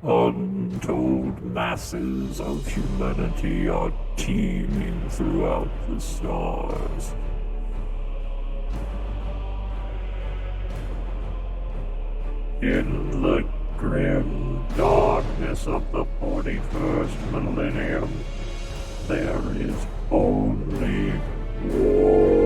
Untold masses of humanity are teeming throughout the stars. In the grim darkness of the 41st millennium, there is only war.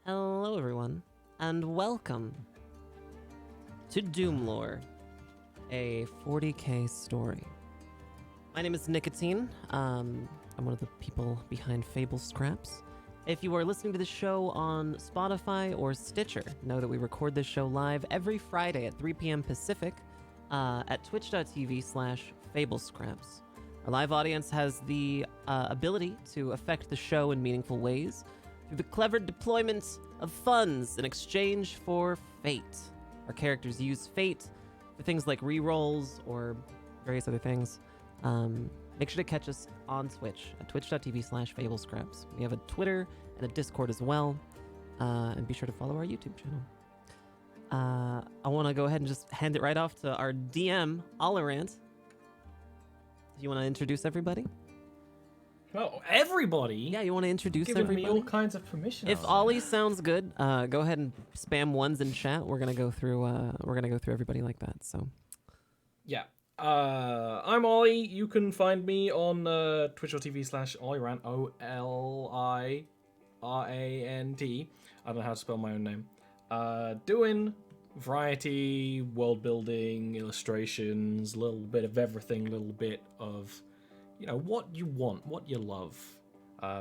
Hello everyone, and welcome to DoomLore, a 40k story. My name is Nikatine. I'm one of the people behind Fable Scraps. If you are listening to the show on Spotify or Stitcher, know that we record this show live every Friday at 3 p.m. Pacific at twitch.tv/FableScraps. Our live audience has the ability to affect the show in meaningful ways through the clever deployment of funds in exchange for fate. Our characters use fate for things like rerolls or various other things. Make sure to catch us on Twitch at twitch.tv/FableScraps. We have a Twitter and a Discord as well. And be sure to follow our YouTube channel. I want to go ahead and just hand it right off to our DM, Ollerant. Do you want to introduce everybody? Oh, everybody? Yeah, you want to introduce Giving everybody? me all kinds of permission. If Ollie sounds good, go ahead and spam ones in chat. We're gonna go through everybody like that. So Yeah. I'm Ollie. You can find me on twitch.tv/OllieRant, OLIRANT. I don't know how to spell my own name. Doing variety, world building, illustrations, a little bit of everything, a little bit of, what you want, what you love.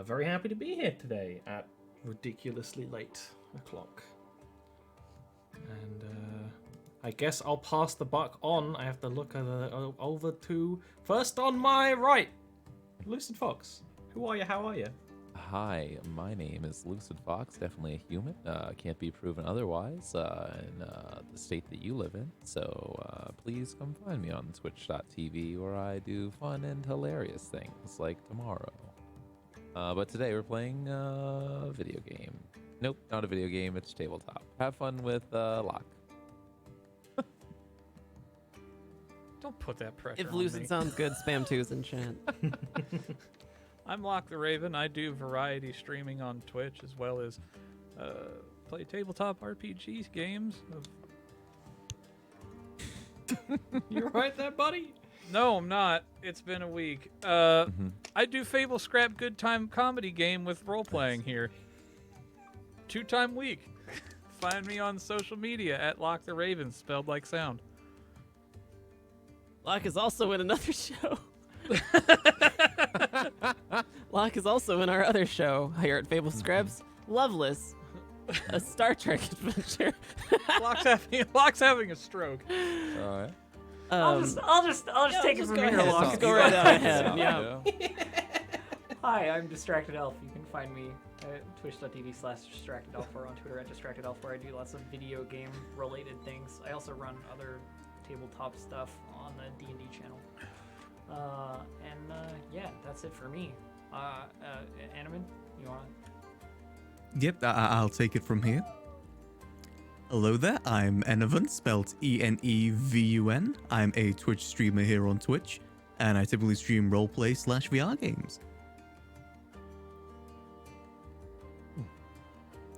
Very happy to be here today at ridiculously late o'clock. And I guess I'll pass the buck on. I have to look over to first on my right, Lucid Fox. Who are you? How are you? Hi, my name is Lucid Fox, definitely a human. Can't be proven otherwise in the state that you live in. So please come find me on twitch.tv where I do fun and hilarious things like tomorrow. But today we're playing a video game. Nope, not a video game, it's tabletop. Have fun with Lock. Don't put that pressure if on Lucid me. sounds good, spam twos in chat. I'm LocktheRaven. I do variety streaming on Twitch as well as play tabletop RPG games. You right there, buddy? No, I'm not. It's been a week. I do Fable Scrap Good Time Comedy Game with role-playing here. 2-time week. Find me on social media at LocktheRaven, spelled like sound. Locke is also in another show. Locke is also in our other show here at Fable Scraps, Loveless, a Star Trek adventure. Locke's having a stroke. All right. I'll just take it from here. Ahead. Locke. Just go right ahead. Yeah. Hi, I'm Distracted Elf. You can find me at twitch.tv/DistractedElf or on Twitter at DistractedElf, where I do lots of video game related things. I also run other tabletop stuff on the D&D channel. Yeah, that's it for me. Enevun, you want to? Yep, I'll take it from here. Hello there, I'm Enevun, spelled Enevun. I'm a Twitch streamer here on Twitch, and I typically stream roleplay/VR games.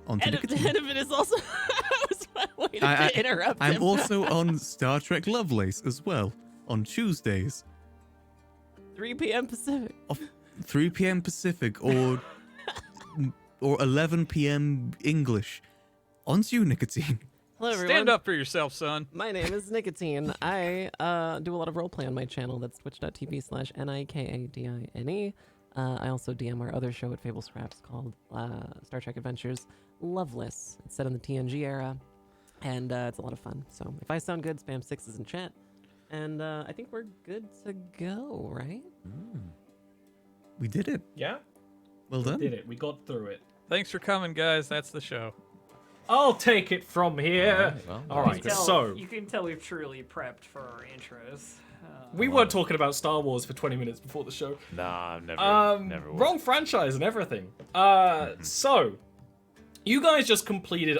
On to Nikatine. Enevun is also... I was waiting to interrupt him. I'm also on Star Trek Lovelace as well, on Tuesdays. 3 p.m. Pacific. 3 p.m. Pacific or 11 p.m. English. On to you, Nikatine. Hello, everyone. Stand up for yourself, son. My name is Nikatine. I do a lot of roleplay on my channel. That's twitch.tv/Nikadine. I also DM our other show at Fable Scraps called Star Trek Adventures Loveless. It's set in the TNG era, and it's a lot of fun. So if I sound good, spam 6s in chat. And I think we're good to go, right? We did it. Yeah? Well done. Did it. We got through it. Thanks for coming, guys. That's the show. I'll take it from here. Well, All right, You can tell- so you can tell we've truly prepped for our intros. We were talking about Star Wars for 20 minutes before the show. Nah, never. Wrong franchise and everything. So, you guys just completed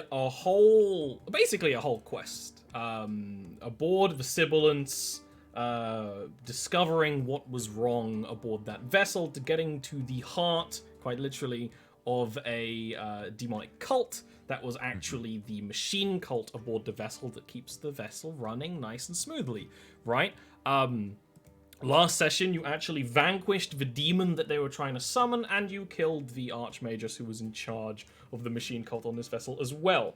basically a whole quest. Aboard the Sibilants, discovering what was wrong aboard that vessel, to getting to the heart, quite literally, of a demonic cult that was actually the machine cult aboard the vessel that keeps the vessel running nice and smoothly, right? Last session, you actually vanquished the demon that they were trying to summon, and you killed the Archmagus who was in charge of the machine cult on this vessel as well.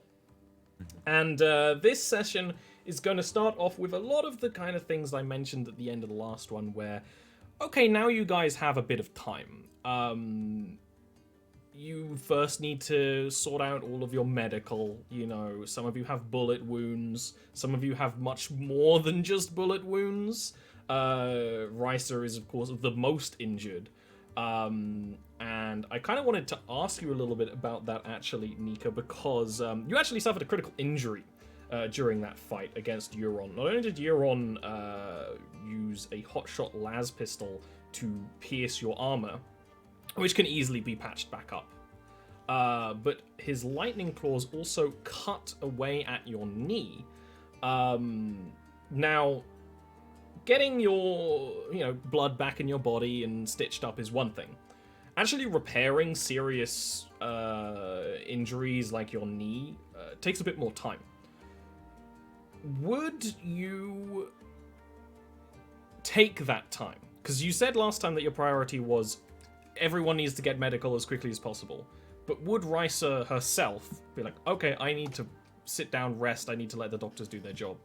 And this session is going to start off with a lot of the kind of things I mentioned at the end of the last one, where, okay, now you guys have a bit of time. You first need to sort out all of your medical, some of you have bullet wounds, some of you have much more than just bullet wounds. Risa is, of course, the most injured. And I kind of wanted to ask you a little bit about that, actually, Nika, because you actually suffered a critical injury during that fight against Euron. Not only did Euron use a hotshot las pistol to pierce your armor, which can easily be patched back up, but his lightning claws also cut away at your knee. Now, getting your blood back in your body and stitched up is one thing. Actually repairing serious injuries like your knee takes a bit more time. Would you take that time? Because you said last time that your priority was everyone needs to get medical as quickly as possible. But would Risa herself be like, okay, I need to sit down, rest, I need to let the doctors do their job?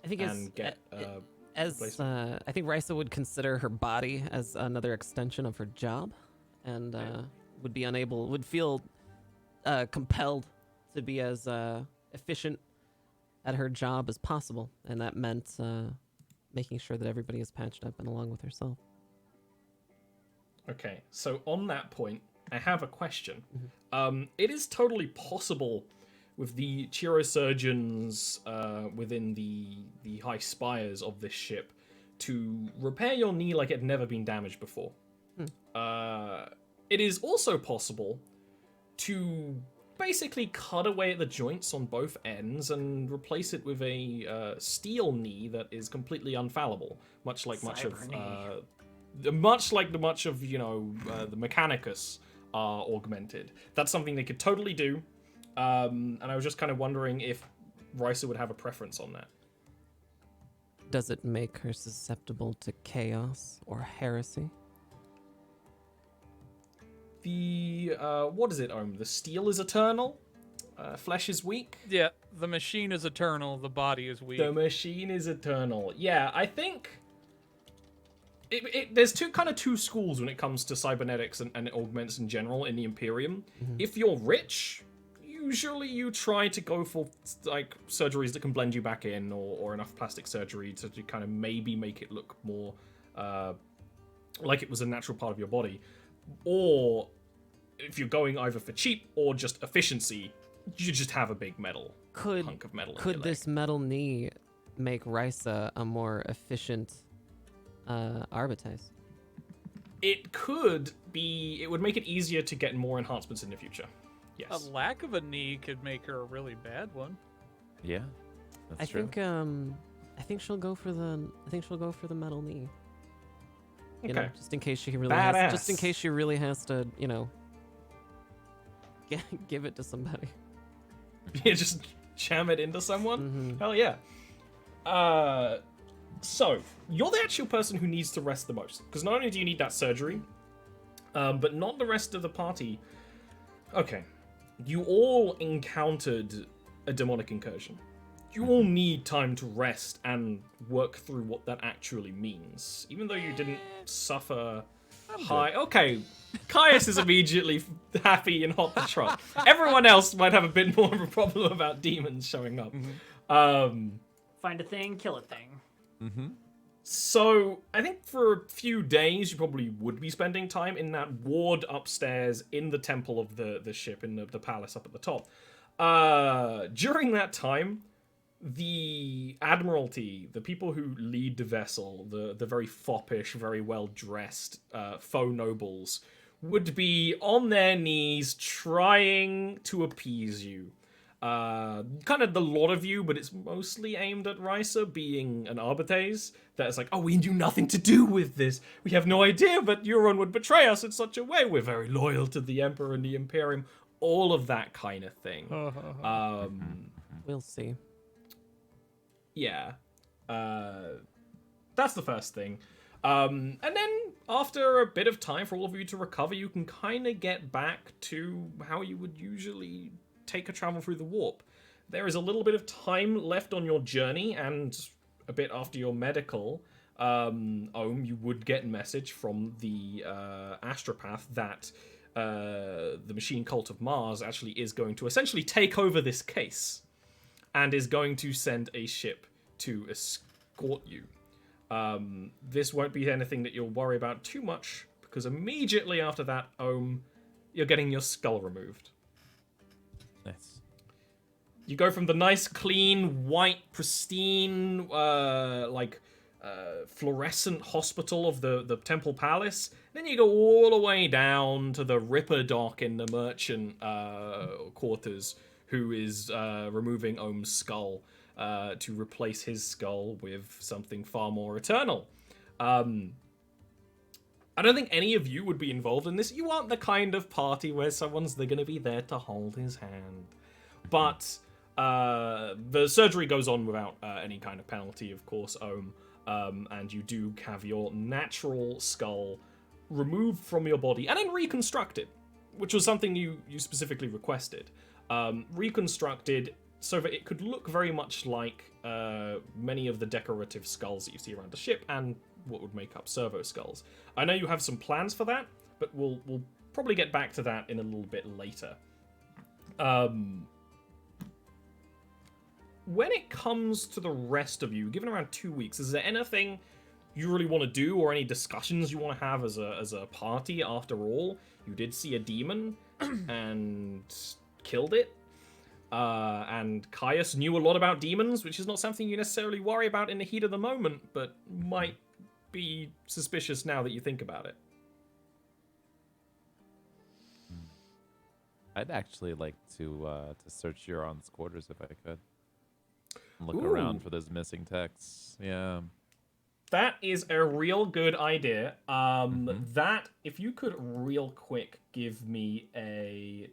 I think I think Risa would consider her body as another extension of her job, and would feel compelled to be as efficient at her job as possible, and that meant making sure that everybody is patched up and along with herself. Okay, so on that point, I have a question. It is totally possible with the chirosurgeons within the high spires of this ship to repair your knee like it had never been damaged before. It is also possible to basically cut away at the joints on both ends and replace it with a steel knee that is completely unfallible, much like much of the Mechanicus are augmented. That's something they could totally do. And I was just kind of wondering if Risa would have a preference on that. Does it make her susceptible to chaos or heresy? The, what is it, The steel is eternal? Flesh is weak? Yeah, the machine is eternal, the body is weak. The machine is eternal. Yeah, I think... There's two schools when it comes to cybernetics and augments in general in the Imperium. If you're rich, usually you try to go for like surgeries that can blend you back in, or enough plastic surgery to kind of maybe make it look more like it was a natural part of your body. Or if you're going either for cheap or just efficiency, you just have a big hunk of metal. Could this metal knee make Risa a more efficient Arbites? It could be. It would make it easier to get more enhancements in the future. Yes. A lack of a knee could make her a really bad one. Yeah, that's true. I think she'll go for the metal knee. Okay. Just in case she really has to, give it to somebody. Yeah, just jam it into someone? Hell yeah. So, you're the actual person who needs to rest the most. Because not only do you need that surgery, but not the rest of the party. Okay. You all encountered a demonic incursion. You all need time to rest and work through what that actually means. Even though you didn't suffer high... Okay, Caius is immediately happy and hot to trot. Everyone else might have a bit more of a problem about demons showing up. Find a thing, kill a thing. So, I think for a few days, you probably would be spending time in that ward upstairs in the temple of the ship, in the palace up at the top. During that time, the Admiralty, the people who lead the vessel, the very foppish, very well-dressed faux nobles, would be on their knees trying to appease you. Kind of the lot of you, but it's mostly aimed at Risa, being an Arbites. That's like, oh, we do nothing to do with this. We have no idea, but Euron would betray us in such a way. We're very loyal to the Emperor and the Imperium. All of that kind of thing. We'll see. Yeah. That's the first thing. And then after a bit of time for all of you to recover, you can kind of get back to how you would usually take a travel through the warp. There is a little bit of time left on your journey, and a bit after your medical, you would get a message from the astropath that the machine cult of Mars actually is going to essentially take over this case and is going to send a ship to escort you. This won't be anything that you'll worry about too much, because immediately after that, you're getting your skull removed. Nice. You go from the nice, clean, white, pristine, fluorescent hospital of the Temple Palace. Then you go all the way down to the Ripper dock in the merchant quarters, who is removing Ohm's skull to replace his skull with something far more eternal. I don't think any of you would be involved in this. You aren't the kind of party where someone's going to be there to hold his hand. But the surgery goes on without any kind of penalty, of course, and you do have your natural skull removed from your body and then reconstructed, which was something you specifically requested. Reconstructed so that it could look very much like many of the decorative skulls that you see around the ship and what would make up servo skulls. I know you have some plans for that, but we'll probably get back to that in a little bit later. When it comes to the rest of you, given around 2 weeks, is there anything you really want to do or any discussions you want to have as a party? After all, you did see a demon and killed it. And Caius knew a lot about demons, which is not something you necessarily worry about in the heat of the moment, but might be suspicious now that you think about it. I'd actually like to search Euron's quarters if I could. Look around for those missing texts. Yeah. That is a real good idea. That, if you could real quick give me a...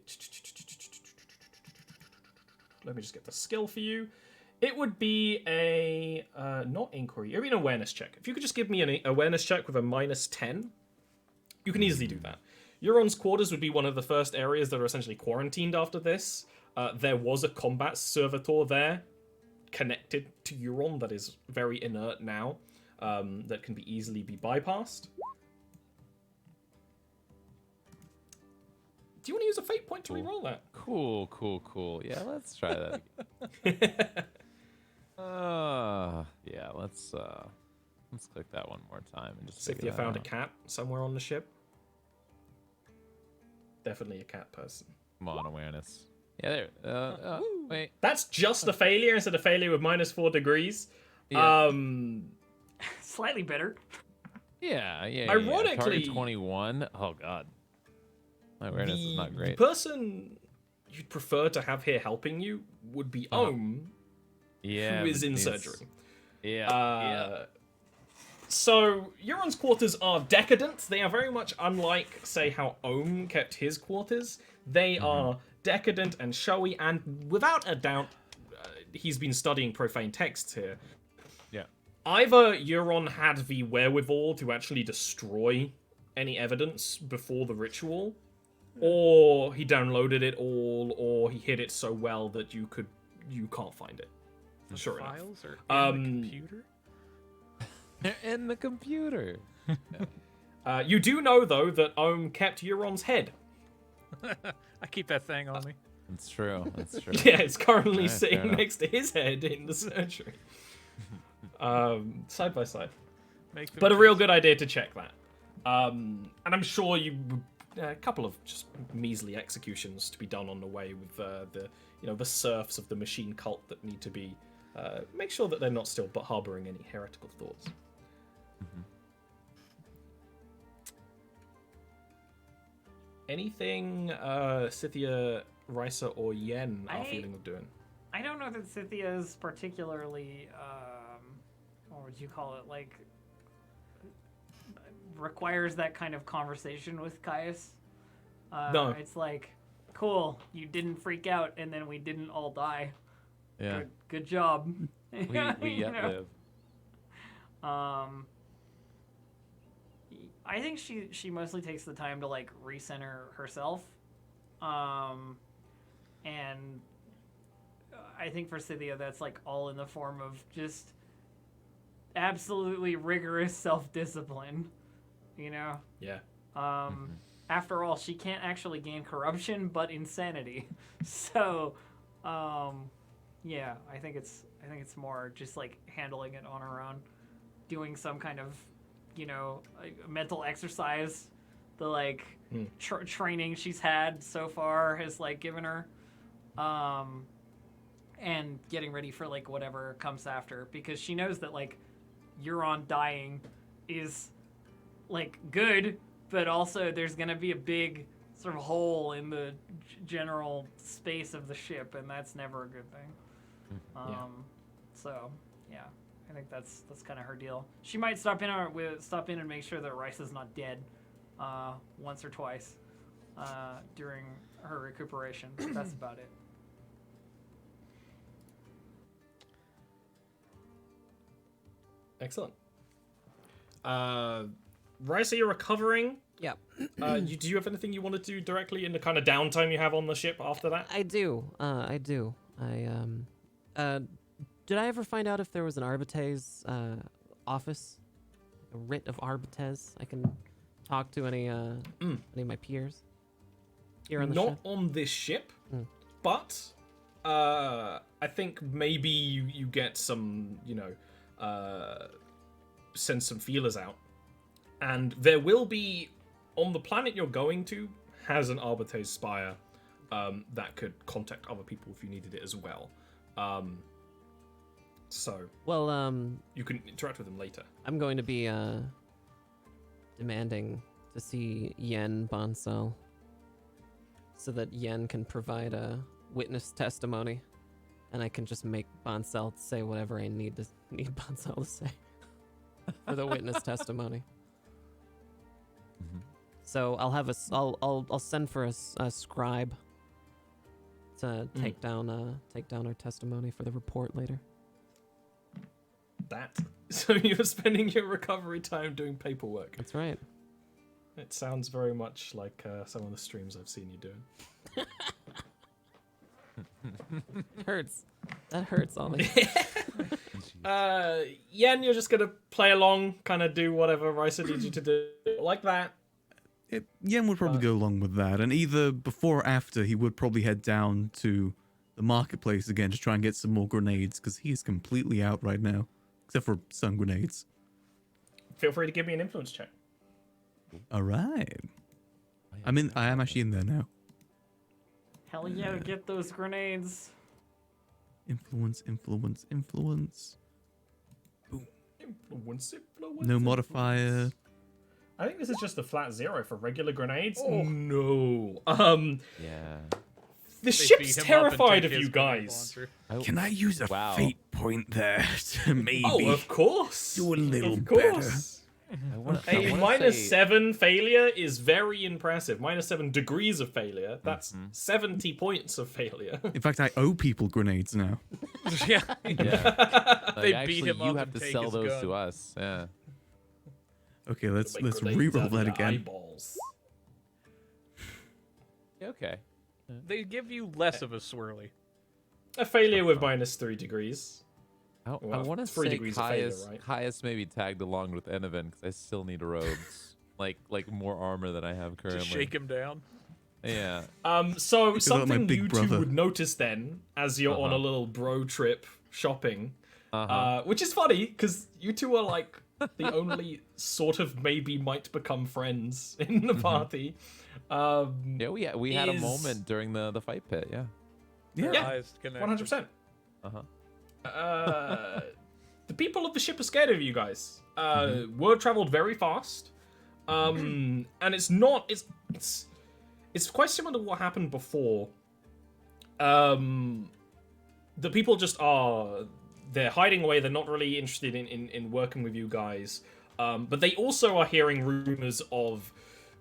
Let me just get the skill for you. It would be a... not inquiry. It would be an awareness check. If you could just give me an awareness check with a -10, you can easily do that. Euron's quarters would be one of the first areas that are essentially quarantined after this. There was a combat servitor there connected to Euron that is very inert now, that can easily be bypassed. Do you want to use a fate point to reroll that? Cool. Yeah, let's try that again. Yeah, let's click that one more time and just see if you found a cat somewhere on the ship. Definitely a cat person. Come on, awareness. Yeah, there. Wait. That's just a failure instead of failure with -4 degrees. Yeah. Slightly better. Yeah. Ironically, Target 21. Oh god. My awareness is not great. The person you'd prefer to have here helping you would be Ohm, who is in surgery. Yeah. So, Euron's quarters are decadent. They are very much unlike, say, how Ohm kept his quarters. They are decadent and showy, and without a doubt, he's been studying profane texts here. Yeah. Either Euron had the wherewithal to actually destroy any evidence before the ritual, or he downloaded it all, or he hid it so well that you can't find it. The Sure files enough. are in the computer? They're in the computer. You do know, though, that Ohm kept Euron's head. I keep that thing on me. It's true. Yeah, it's currently Fair sitting enough. next to his head in the surgery. Side by side. Make them But a real good idea to check that. And I'm sure a couple of just measly executions to be done on the way with the serfs of the machine cult that need to be make sure that they're not still harboring any heretical thoughts. Anything Scythia, Risa, or Yen are feeling of doing? I don't know that Scythia is particularly, what would you call it, like, requires that kind of conversation with Caius. No. It's like, cool, you didn't freak out, and then we didn't all die. Yeah. Good job. We You yet know? live. I think she mostly takes the time to like recenter herself, and I think for Scythia that's like all in the form of just absolutely rigorous self-discipline, you know. Yeah. After all, she can't actually gain corruption, but insanity. So, yeah, I think it's more just like handling it on her own, doing some kind of, you know, mental exercise. The like training she's had so far has like given her, and getting ready for like whatever comes after, because she knows that like Euron dying is like good, but also there's gonna be a big sort of hole in the general space of the ship, and that's never a good thing. So yeah, I think that's kind of her deal. She might stop in and make sure that Risa's not dead, once or twice, during her recuperation. But that's about it. Excellent. Risa, you're recovering. Yep. Do you have anything you want to do directly in the kind of downtime you have on the ship after that? I do. Did I ever find out if there was an Arbites office, a writ of Arbites? I can talk to any of my peers here on the Not ship. on this ship, but I think maybe you get some, you know, send some feelers out, and there will be on the planet you're going to has an Arbites spire that could contact other people if you needed it as well. So, you can interact with them later. I'm going to be demanding to see Yen Bonsel so that Yen can provide a witness testimony, and I can just make Bonsel say whatever I need Bonsel to say for the witness testimony. So I'll have I'll send for a scribe to take down her testimony for the report later. So you're spending your recovery time doing paperwork. That's right. It sounds very much like some of the streams I've seen you doing. Hurts. That hurts, Ollie. Yen, you're just gonna play along, kind of do whatever Risa needs you to do, like that. Yen would probably go along with that, and either before or after, he would probably head down to the marketplace again to try and get some more grenades, because he's completely out right now, except for sun grenades. Feel free to give me an influence check. All right. I am actually in there now. Hell yeah, get those grenades. Influence. Influence. No modifier. I think this is just a flat 0 for regular grenades. Oh no. Yeah. The ship's terrified of you guys. Can I use a fate point there to maybe Oh, of course. do a little Of better? course. A -7 failure is very impressive. -7 degrees of failure. That's 70 points of failure. In fact, I owe people grenades now. Yeah. Yeah. They Like, beat actually, him you up have and to take sell his those gun. to us. Yeah. Okay, let's Like grenades re-roll out of that your again. eyeballs. Okay. They give you less of a swirly. A failure with -3 degrees. I Well, want to 3 say degrees of failure, right? Caius maybe tagged along with Enevun because I still need robes, like more armor than I have currently. Just shake him down. Yeah. So Because of my something big you brother. two would notice then, as you're on a little bro trip shopping, which is funny because you two are like the only sort of maybe might become friends in the party. Yeah, we had a is- moment during the fight pit. Yeah. Yeah, Eyes connected. 100%. The people of the ship are scared of you guys. Word traveled very fast, and it's not. It's quite similar to what happened before. The people just are. They're hiding away. They're not really interested in working with you guys. But they also are hearing rumors of,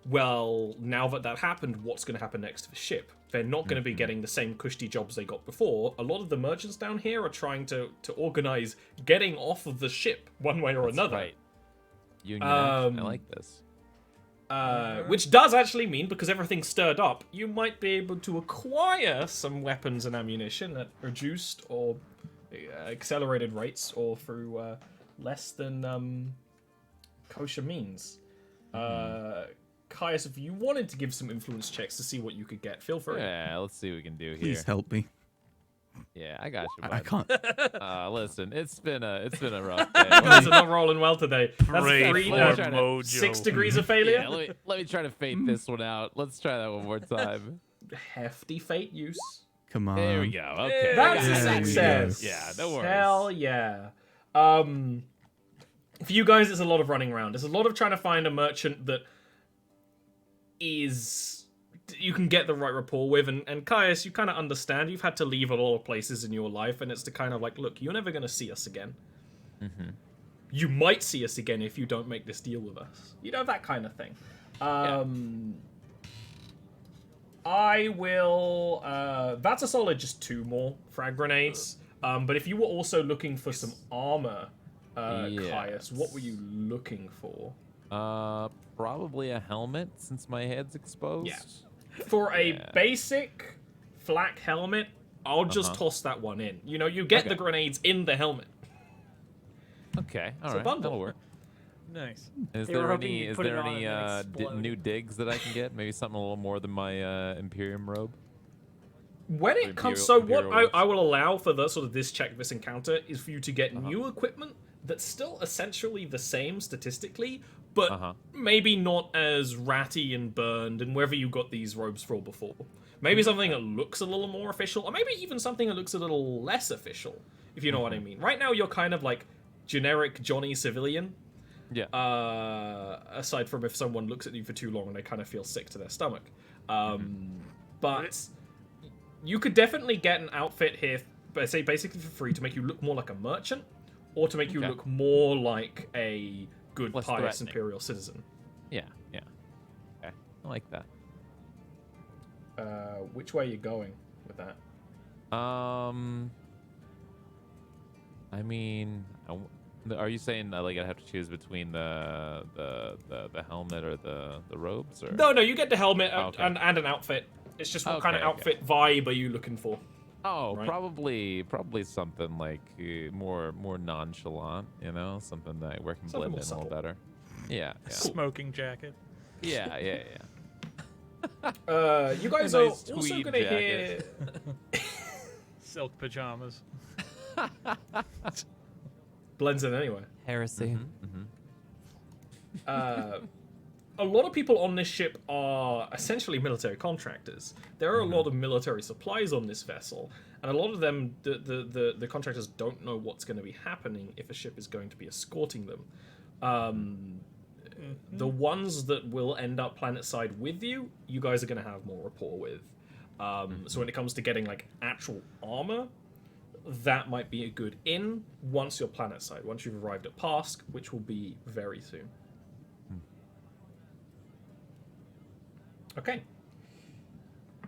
well, now that happened, what's going to happen next to the ship? They're not going to be getting the same cushy jobs they got before. A lot of the merchants down here are trying to organize getting off of the ship one way or another. Right. Union action. I like this. Which does actually mean, because everything's stirred up, you might be able to acquire some weapons and ammunition at reduced or accelerated rates, or through less than kosher means. Caius, if you wanted to give some influence checks to see what you could get, feel free. Yeah, let's see what we can do here. Please help me. Yeah, I got you. I bud. can't. Listen, it's been a rough day. You guys are not rolling well today. That's Pray 3 for mojo. 6 degrees of failure. Yeah, let me try to fate this one out. Let's try that one more time. Hefty fate use. Come on. There we go. Okay. That's a There we success. go. Yeah, no worries. Hell yeah. For you guys, there's a lot of running around. There's a lot of trying to find a merchant that you can get the right rapport with, and Caius, you kind of understand. You've had to leave a lot of places in your life, and it's the kind of like, look, you're never going to see us again. You might see us again if you don't make this deal with us. You know, that kind of thing. I will... that's a solid just 2 more frag grenades. But if you were also looking for some armor, Caius, what were you looking for? Probably a helmet, since my head's exposed. Yeah. For a basic flak helmet, I'll just toss that one in. You know, you get the grenades in the helmet. Okay, all It's a right, bundle. that'll work. Nice. They Is were there hoping any? you'd Is put it there on any and then explode. new digs that I can get? Maybe something a little more than my Imperium robe. When it comes, so what I will allow for the sort of this encounter is for you to get new equipment that's still essentially the same statistically, but maybe not as ratty and burned, and wherever you got these robes for before. Maybe something that looks a little more official, or maybe even something that looks a little less official, if you know what I mean. Right now, you're kind of like generic Johnny civilian. Yeah. Aside from if someone looks at you for too long and they kind of feel sick to their stomach. But you could definitely get an outfit here, say basically for free, to make you look more like a merchant, or to make you look more like a good, Less pious threatening. imperial citizen. Yeah. Okay, I like that. Which way are you going with that? I mean, are you saying like I have to choose between the helmet or the robes? Or No, you get the helmet okay. and an outfit. It's just what kind of Okay, outfit vibe are you looking for? Oh, right? probably something like more nonchalant, you know, something that where I can Something blend more in a little better. Yeah. Smoking jacket. Yeah. You guys A are nice also tweed going to hear... jacket. Silk pajamas. Blends in anyway. Heresy. A lot of people on this ship are essentially military contractors. There are a lot of military supplies on this vessel, and a lot of them, the contractors don't know what's going to be happening if a ship is going to be escorting them. The ones that will end up planetside with you, you guys are going to have more rapport with. So when it comes to getting like actual armor, that might be a good in once you're planetside, once you've arrived at Pask, which will be very soon. Okay.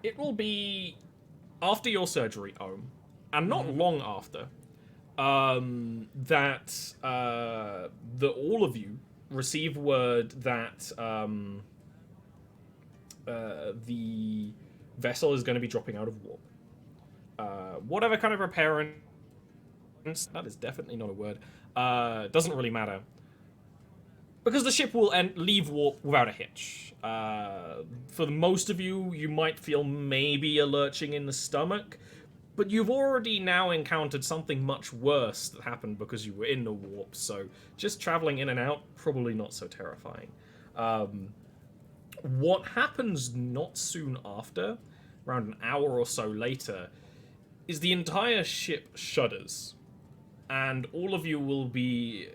It will be after your surgery, Ohm, and not long after, that all of you receive word that the vessel is going to be dropping out of warp. Whatever kind of repair, that is definitely not a word, doesn't really matter. Because the ship will leave warp without a hitch. For most of you, you might feel maybe a lurching in the stomach, but you've already now encountered something much worse that happened because you were in the warp, so just traveling in and out, probably not so terrifying. What happens not soon after, around an hour or so later, is the entire ship shudders. and all of you will be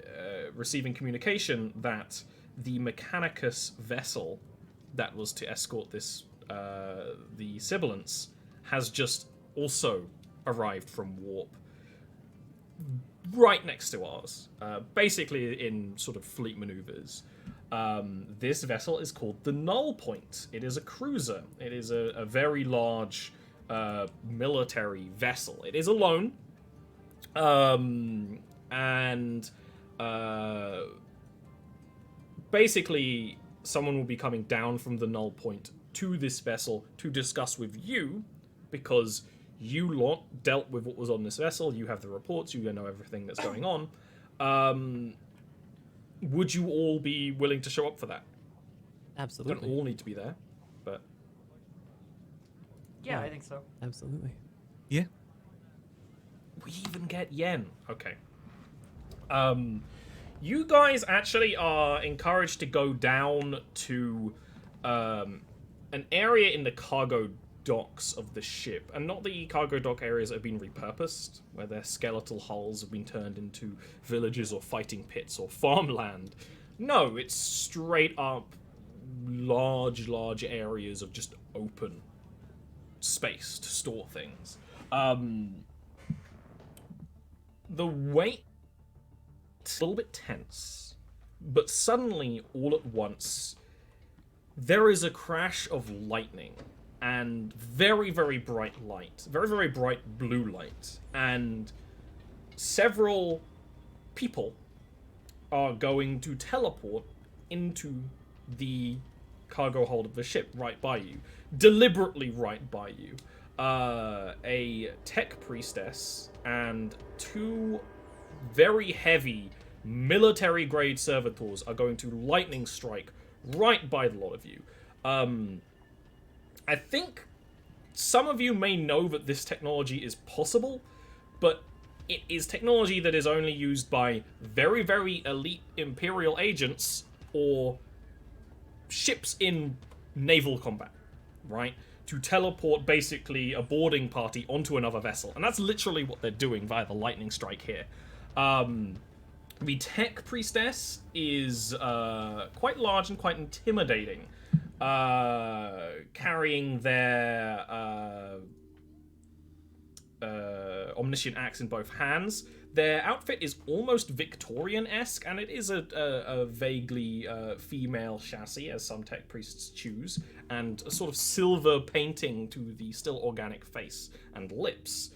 receiving communication that the Mechanicus vessel that was to escort this the Sibilants has just also arrived from Warp, right next to ours, basically in sort of fleet maneuvers. This vessel is called the Null Point. It is a cruiser. It is a very large military vessel. It is alone, and basically someone will be coming down from the Null Point to this vessel to discuss with you, because you lot dealt with what was on this vessel. You have the reports. You know everything that's going on. Would you all be willing to show up for that? Absolutely. Don't all need to be there, but Yeah, I think so. Absolutely. Yeah. we even get yen. Okay. You guys actually are encouraged to go down to an area in the cargo docks of the ship, and not the cargo dock areas that have been repurposed, where their skeletal hulls have been turned into villages or fighting pits or farmland. No, it's straight up large areas of just open space to store things. The wait a little bit tense, but suddenly, all at once, there is a crash of lightning and very bright light, very bright blue light, and several people are going to teleport into the cargo hold of the ship right by you, deliberately right by you. A tech priestess and two very heavy military-grade servitors are going to lightning strike right by the lot of you. I think some of you may know that this technology is possible, but it is technology that is only used by very elite Imperial agents or ships in naval combat, right? To teleport basically a boarding party onto another vessel. And that's literally what they're doing via the lightning strike here. The tech priestess is quite large and quite intimidating, carrying their omniscient axe in both hands. Their outfit is almost Victorian-esque, and it is a vaguely female chassis, as some tech priests choose, and a sort of silver painting to the still organic face and lips,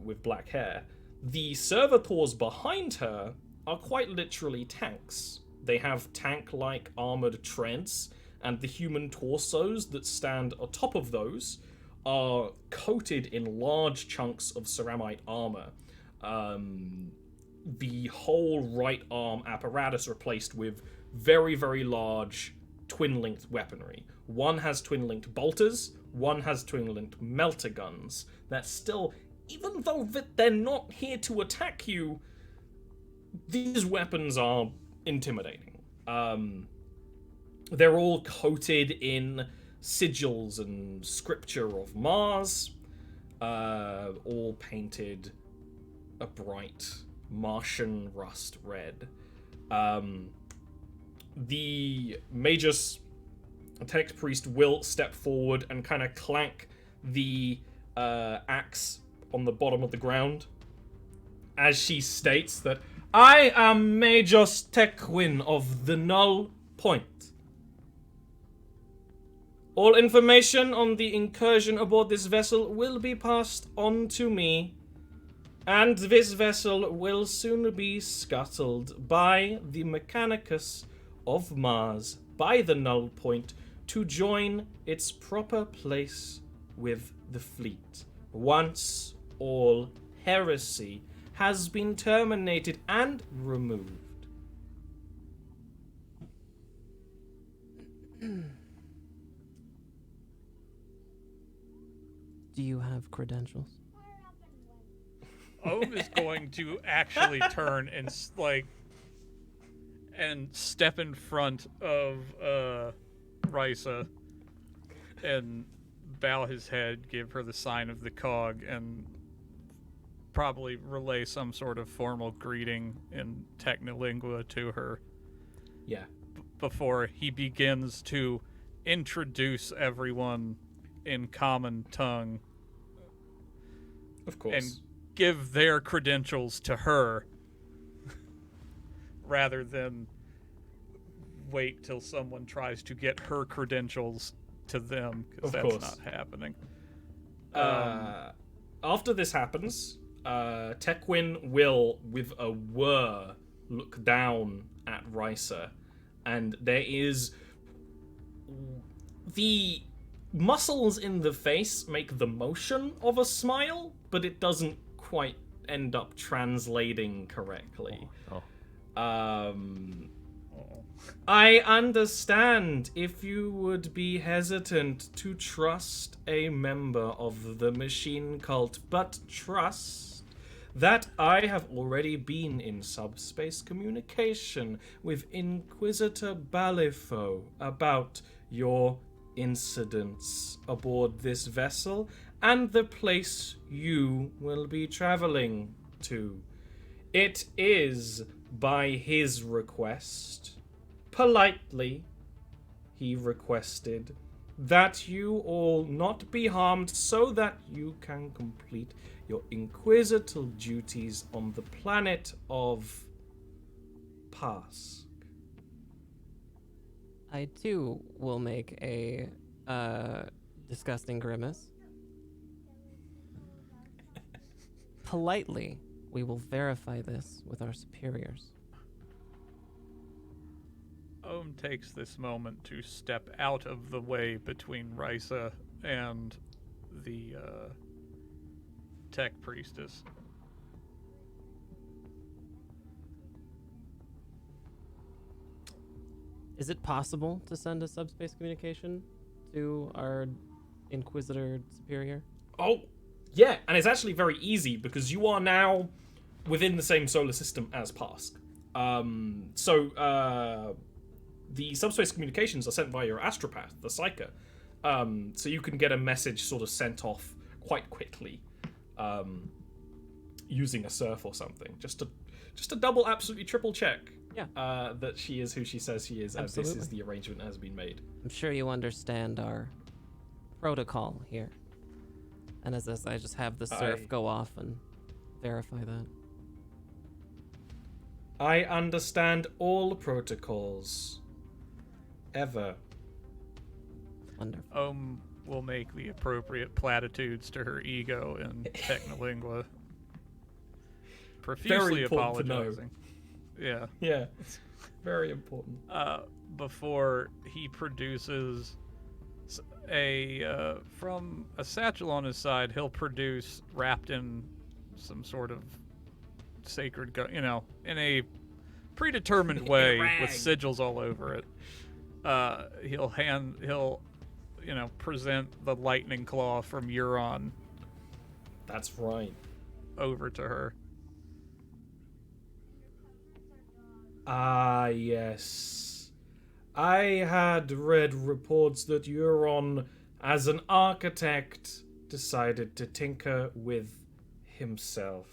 with black hair. The servitors behind her are quite literally tanks. They have tank-like armored treads, and the human torsos that stand atop of those are coated in large chunks of ceramite armor. The whole right arm apparatus replaced with very large twin-linked weaponry. One has twin-linked bolters, one has twin-linked melter guns. That still, even though they're not here to attack you, these weapons are intimidating. They're all coated in sigils and scripture of Mars, all painted a bright Martian rust red. The Magus tech priest will step forward and kind of clank the axe on the bottom of the ground as she states that, "I am Magus Techwin of the Null Point. All information on the incursion aboard this vessel will be passed on to me, and this vessel will soon be scuttled by the Mechanicus of Mars by the Null Point to join its proper place with the fleet, once all heresy has been terminated and removed." Do you have credentials? Ohm is going to actually turn and step in front of Risa and bow his head, give her the sign of the cog, and probably relay some sort of formal greeting in Technolingua to her. Yeah. Before he begins to introduce everyone in common tongue. Of course. And give their credentials to her rather than wait till someone tries to get her credentials to them, because that's not happening. After this happens, Tequin will, with a whir, look down at Risa, and there is the muscles in the face make the motion of a smile, but it doesn't quite end up translating correctly. I understand if you would be hesitant to trust a member of the machine cult, but trust that I have already been in subspace communication with Inquisitor Balifo about your incidents aboard this vessel and the place you will be traveling to. It is by his request, politely, he requested that you all not be harmed so that you can complete your inquisitorial duties on the planet of Pask. I too will make a disgusting grimace. Politely, we will verify this with our superiors. Ohm takes this moment to step out of the way between Risa and the tech priestess. Is it possible to send a subspace communication to our Inquisitor Superior? Oh, yeah, and it's actually very easy because you are now within the same solar system as Pask. The subspace communications are sent via your astropath, the Psyker. So you can get a message sort of sent off quite quickly using a surf or something. Just to double, absolutely triple check that she is who she says she is, as this is the arrangement that has been made. I'm sure you understand our protocol here. And as I just have the surf go off and verify that. I understand all protocols. Ever. Wonderful. Ohm will make the appropriate platitudes to her ego in Technolingua. Profusely Very important apologizing. to know. Yeah. Yeah. Very important. Before he produces from a satchel on his side, he'll produce, wrapped in some sort of sacred, in a predetermined way with sigils all over it. He'll present the lightning claw from Euron. That's right. Over to her. Ah, yes. I had read reports that Euron, as an architect, decided to tinker with himself,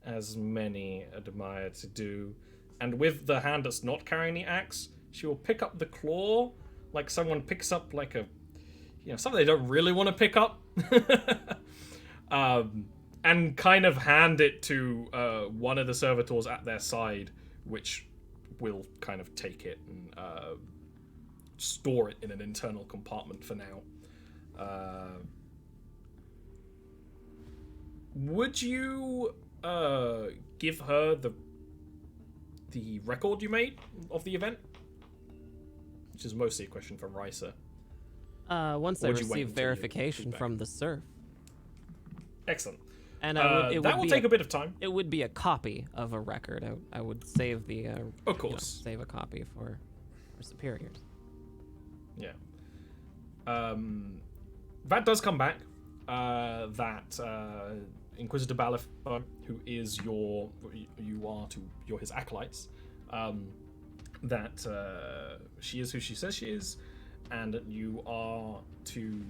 as many admire to do. And with the hand that's not carrying the axe, she will pick up the claw like someone picks up like something they don't really want to pick up. And kind of hand it to one of the servitors at their side, which will kind of take it and store it in an internal compartment for now. Would you give her the record you made of the event? Which is mostly a question from Risa. Once I receive verification from the surf. Excellent. And that will take a bit of time. It would be a copy of a record. I would save the of course, save a copy for our superiors. Yeah. That does come back. That Inquisitor Balifo, who is you're his acolytes. That she is who she says she is, and you are to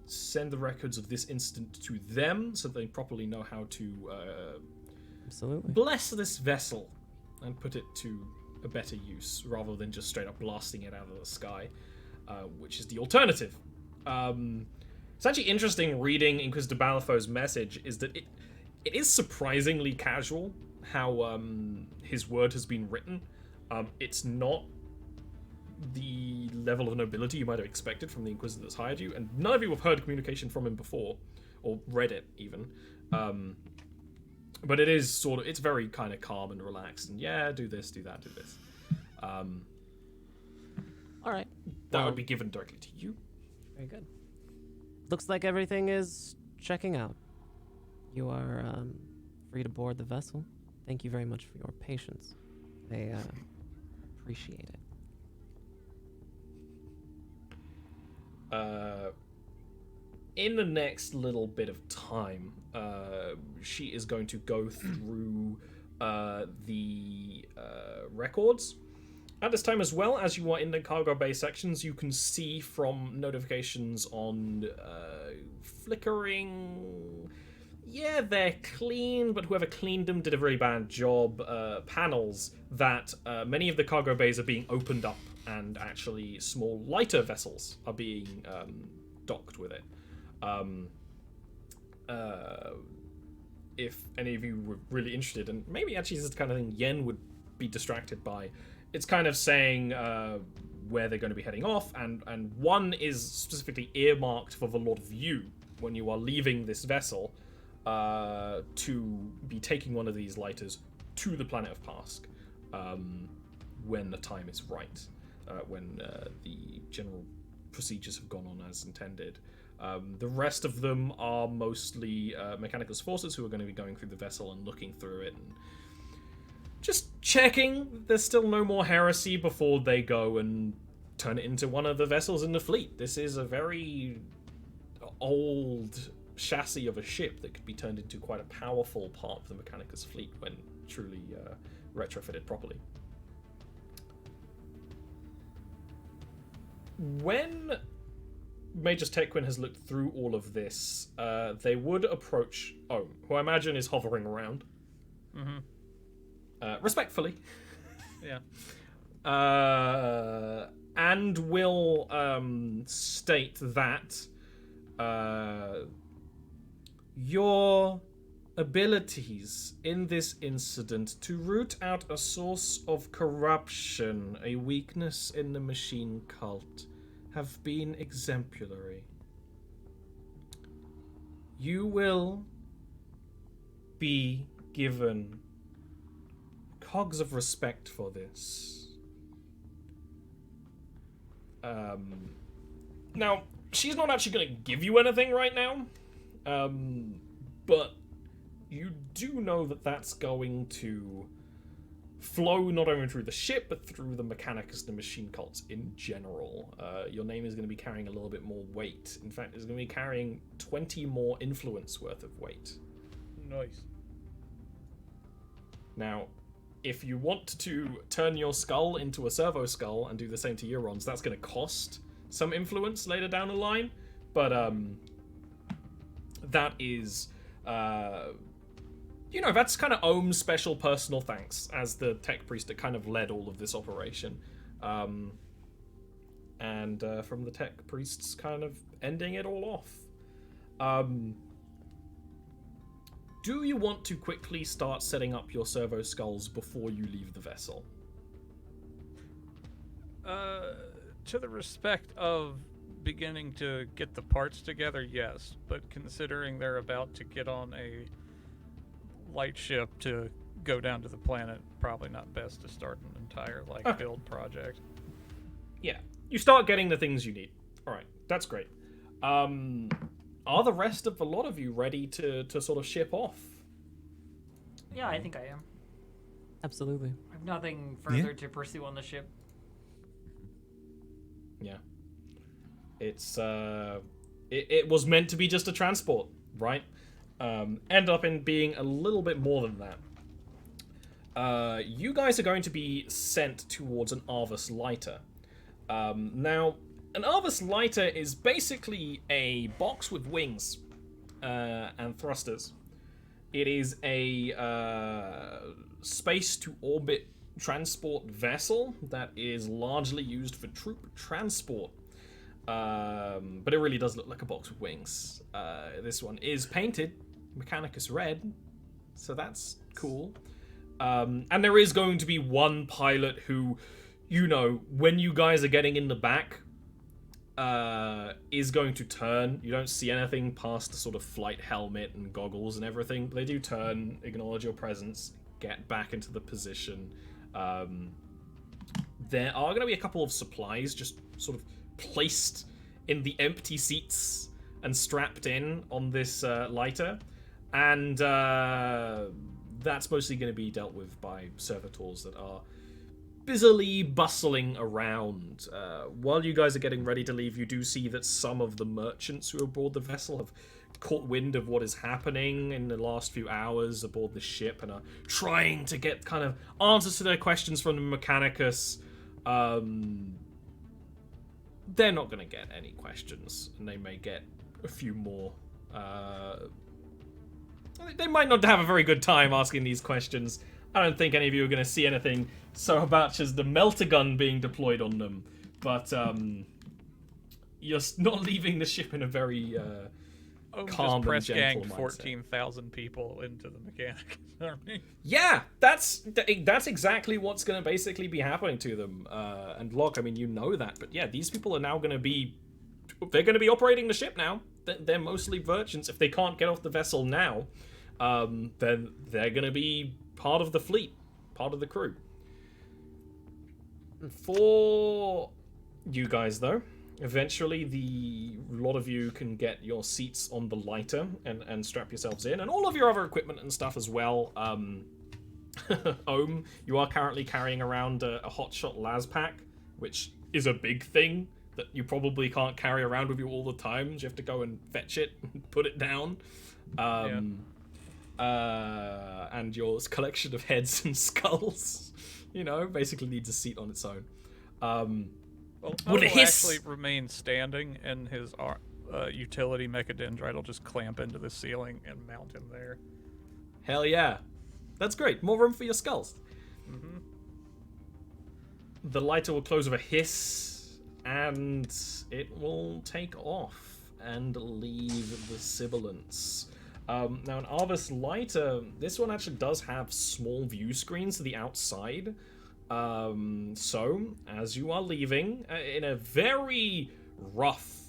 send the records of this incident to them so they properly know how to Absolutely. bless this vessel and put it to a better use rather than just straight up blasting it out of the sky, which is the alternative. It's actually interesting reading Inquisitor Balafo's message is that it is surprisingly casual how his word has been written. It's not the level of nobility you might have expected from the Inquisitor that's hired you, and none of you have heard communication from him before, or read it even. But it is sort of, it's very kind of calm and relaxed, and yeah, do this, do that, do this. All right. That Well, would be given directly to you. Very good. Looks like everything is checking out. You are free to board the vessel. Thank you very much for your patience. I appreciate it. In the next little bit of time, she is going to go through the records. At this time as well, as you are in the cargo bay sections, you can see from notifications on flickering... Yeah, they're clean, but whoever cleaned them did a very bad job. Panels that many of the cargo bays are being opened up, and actually small lighter vessels are being docked with it. If any of you were really interested, and maybe actually this is the kind of thing Yen would be distracted by, it's kind of saying where they're going to be heading off, and one is specifically earmarked for the Lord of View when you are leaving this vessel to be taking one of these lighters to the planet of Pask when the time is right, when the general procedures have gone on as intended. The rest of them are mostly Mechanicus forces who are going to be going through the vessel and looking through it and just checking there's still no more heresy before they go and turn it into one of the vessels in the fleet. This is a very old chassis of a ship that could be turned into quite a powerful part of the Mechanicus fleet when truly retrofitted properly. When Magus Tequin has looked through all of this, they would approach Ohm, who I imagine is hovering around. Mm-hmm. Respectfully. Yeah. And will state that your abilities in this incident to root out a source of corruption, a weakness in the machine cult, have been exemplary. You will be given cogs of respect for this. Now, she's not actually going to give you anything right now, but you do know that that's going to flow not only through the ship, but through the Mechanicus and the machine cults in general. Your name is going to be carrying a little bit more weight. In fact, it's going to be carrying 20 more influence worth of weight. Nice. Now, if you want to turn your skull into a servo skull and do the same to Euron's, that's going to cost some influence later down the line. But that is, that's kind of Ohm's special personal thanks as the tech priest that kind of led all of this operation. And from the tech priests kind of ending it all off. Do you want to quickly start setting up your servo skulls before you leave the vessel? To the respect of beginning to get the parts together, yes. But considering they're about to get on a light ship to go down to the planet, probably not best to start an entire build project. Yeah, you start getting the things you need. All right, that's great. Are the rest of the lot of you ready to sort of ship off? Yeah, I think I am. Absolutely. I have nothing further to pursue on the ship. Yeah. It's it was meant to be just a transport, right? End up in being a little bit more than that. You guys are going to be sent towards an Arvus lighter. Now, An Arvis lighter is basically a box with wings and thrusters. It is a space-to-orbit transport vessel that is largely used for troop transport. But it really does look like a box with wings. This one is painted Mechanicus red, so that's cool. And there is going to be one pilot who, you know, when you guys are getting in the back, is going to turn. You don't see anything past the sort of flight helmet and goggles and everything. They do turn, acknowledge your presence, get back into the position. There are going to be a couple of supplies just sort of placed in the empty seats and strapped in on this lighter. And that's mostly going to be dealt with by servitors that are busily bustling around. While you guys are getting ready to leave, you do see that some of the merchants who are aboard the vessel have caught wind of what is happening in the last few hours aboard the ship and are trying to get kind of answers to their questions from the Mechanicus. They're not going to get any questions, and they may get a few more. They might not have a very good time asking these questions. I don't think any of you are going to see anything so much as the melter gun being deployed on them. But you're not leaving the ship in a very calm and press gentle ganged mindset. 14,000 people into the Mechanicus army. Yeah, that's exactly what's going to basically be happening to them. And Locke, I mean, you know that. But yeah, these people are now going to be... They're going to be operating the ship now. They're mostly merchants. If they can't get off the vessel now, then they're going to be part of the fleet, part of the crew. For you guys, though, eventually a lot of you can get your seats on the lighter and strap yourselves in, and all of your other equipment and stuff as well. Ohm, you are currently carrying around a hotshot las pack, which is a big thing that you probably can't carry around with you all the time. You have to go and fetch it and put it down. And your collection of heads and skulls, you know, basically needs a seat on its own. Well, With a will hiss. actually remain standing, and his utility mechadendrite will just clamp into the ceiling and mount him there. Hell yeah. That's great. More room for your skulls. Mm-hmm. The lighter will close with a hiss, and it will take off and leave the sibilance. Now, an Arvis lighter, this one actually does have small view screens to the outside. So, as you are leaving, in a very rough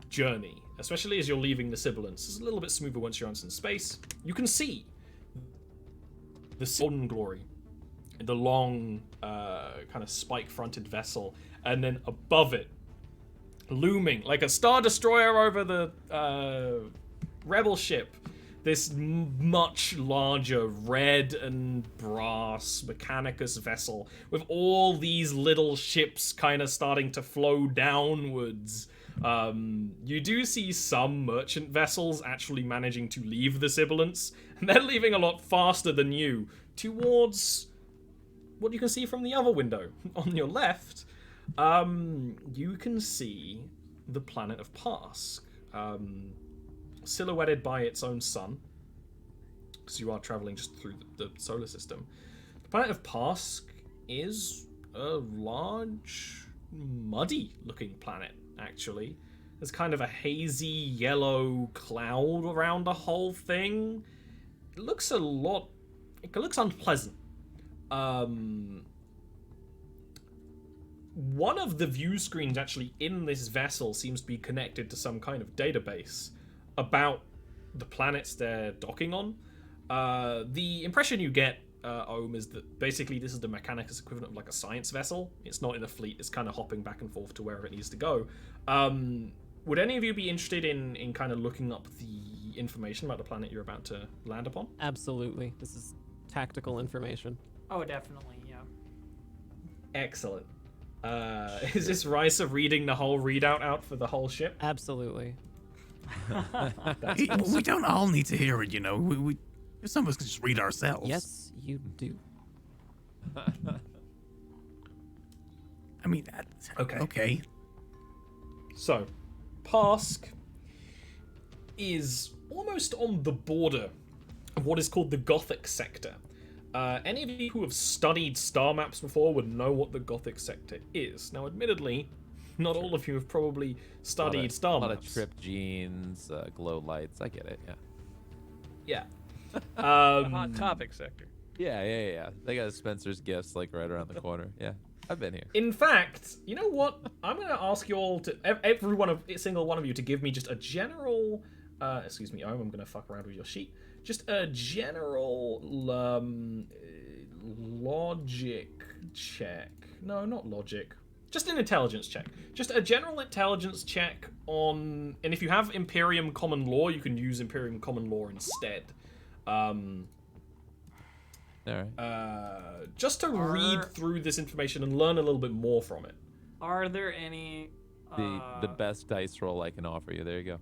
journey, especially as you're leaving the sibilance, it's a little bit smoother once you're on some space, you can see the Golden Glory, the long, kind of spike-fronted vessel, and then above it, looming like a Star Destroyer over the rebel ship, this much larger red and brass Mechanicus vessel with all these little ships kind of starting to flow downwards. You do see some merchant vessels actually managing to leave the sibilance, and they're leaving a lot faster than you towards what you can see from the other window. On your left, you can see the planet of Parsk, silhouetted by its own sun, because you are traveling just through the solar system. The planet of Parsk is a large, muddy-looking planet, actually. There's kind of a hazy yellow cloud around the whole thing. It looks unpleasant. One of the view screens actually in this vessel seems to be connected to some kind of database about the planets they're docking on. The impression you get, Ohm, is that basically this is the Mechanicus equivalent of like a science vessel. It's not in a fleet, it's kind of hopping back and forth to wherever it needs to go. Would any of you be interested in kind of looking up the information about the planet you're about to land upon? Absolutely. This is tactical information. Oh, definitely, yeah. Excellent. Is this Risa reading the whole readout out for the whole ship? Absolutely. We don't all need to hear it, you know. We some of us can just read ourselves. Yes, you do. I mean, Okay. okay. So, Pask is almost on the border of what is called the Gothic sector. Any of you who have studied star maps before would know what the Gothic sector is. Now, admittedly, not all of you have probably studied star maps. A lot of trip genes, glow lights. I get it. Yeah. Yeah. Hot topic sector. Mm. Yeah. They got Spencer's Gifts like right around the corner. Yeah, I've been here. In fact, you know what? I'm going to ask you all to, every single one of you, to give me just a general. Excuse me, I'm going to fuck around with your sheet. Just a general logic check. No, not logic. Just an intelligence check. Just a general intelligence check on... And if you have Imperium Common Law, you can use Imperium Common Law instead. Alright. Just to read through this information and learn a little bit more from it. Are there any... The best dice roll I can offer you. There you go.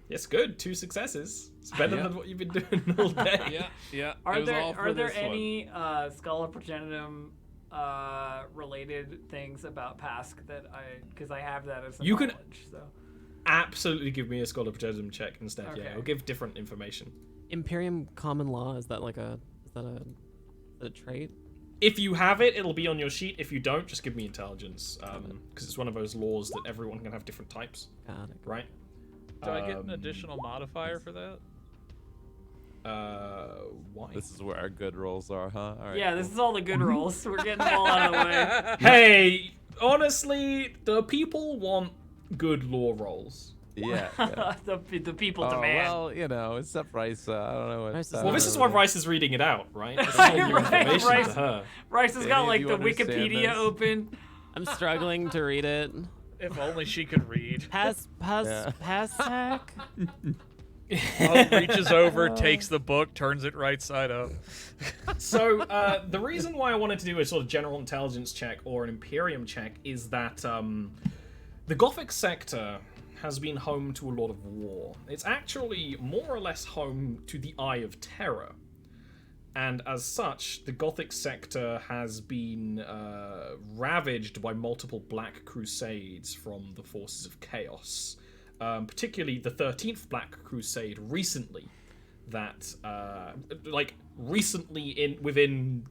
Yes, good. 2 successes. It's better than what you've been doing all day. Yeah. Are there any Scholar Progenitum related things about Pask that because I have that as a You knowledge, can so. absolutely give me a Scholar Progenitum check instead. Okay. Yeah, it'll give different information. Imperium Common Law, is that a trait? If you have it, it'll be on your sheet. If you don't, just give me intelligence, because it's one of those laws that everyone can have different types. Got it. Right? Do I get an additional modifier for that? Why? This is where our good rolls are, huh? All right. Yeah, this is all the good rolls. We're getting them all out of the way. Hey, honestly, the people want good law rolls. Yeah. the people Oh, demand. well, except Risa. I don't know what. Risa's Well, this is why Rice is reading it out, right? This is all new Right, information Rice- to her. Rice has Any got of like you the understand Wikipedia this? open. I'm struggling to read it. If only she could read. Pass hack. Oh, reaches over, takes the book, turns it right side up. So, the reason why I wanted to do a sort of general intelligence check or an Imperium check is that the Gothic sector has been home to a lot of war. It's actually more or less home to the Eye of Terror. And as such, the Gothic sector has been ravaged by multiple Black Crusades from the forces of chaos. Particularly the 13th Black Crusade recently. That, recently within,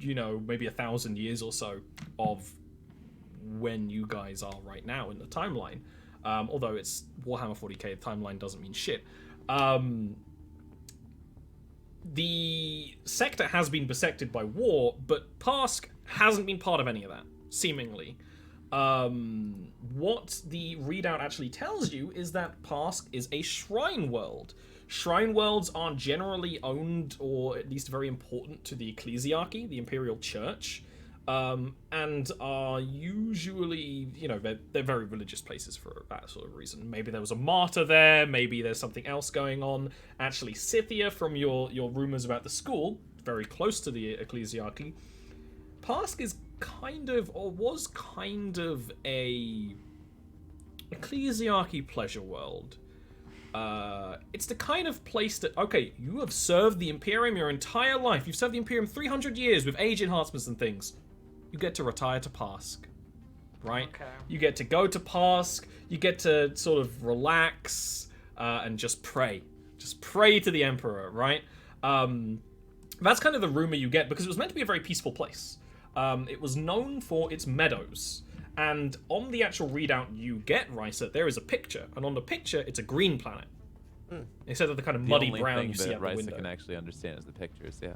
maybe 1,000 years or so of when you guys are right now in the timeline. Although it's Warhammer 40k, the timeline doesn't mean shit. The sector has been bisected by war, but Pask hasn't been part of any of that, seemingly. What the readout actually tells you is that Pask is a shrine world. Shrine worlds are generally owned, or at least very important to the ecclesiarchy, the imperial church, and are usually, they're very religious places for that sort of reason. Maybe there was a martyr there, maybe there's something else going on. Actually, Scythia, from your rumors about the school, very close to the ecclesiarchy, Pask is was kind of a ecclesiarchy pleasure world. It's the kind of place that, okay, you have served the Imperium your entire life. You've served the Imperium 300 years with age enhancements and things. You get to retire to Pask, right? Okay. You get to go to Pask. You get to sort of relax and just pray. Just pray to the Emperor, right? That's kind of the rumor you get, because it was meant to be a very peaceful place. It was known for its meadows. And on the actual readout you get, Risa, there is a picture. And on the picture, it's a green planet. Instead of the kind of muddy brown you see out the Risa window. can actually understand is the pictures, yeah.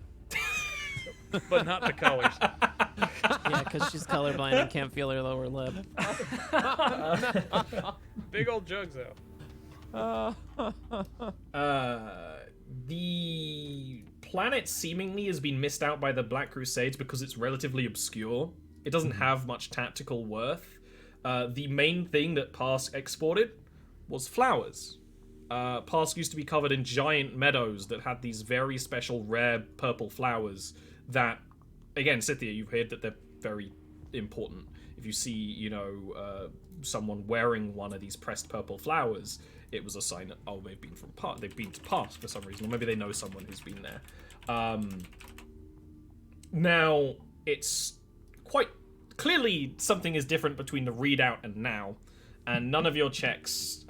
But not the colors. Yeah, because she's colorblind and can't feel her lower lip. Big old jugs, though. The planet seemingly has been missed out by the Black Crusades because it's relatively obscure. It doesn't have much tactical worth. The main thing that Pask exported was flowers. Pask used to be covered in giant meadows that had these very special rare purple flowers that, again, Scythia, you've heard that they're very important. If you see, someone wearing one of these pressed purple flowers, it was a sign that, oh, they've been to Pask for some reason, or maybe they know someone who's been there. Now, it's quite clearly something is different between the readout and now, and none of your checks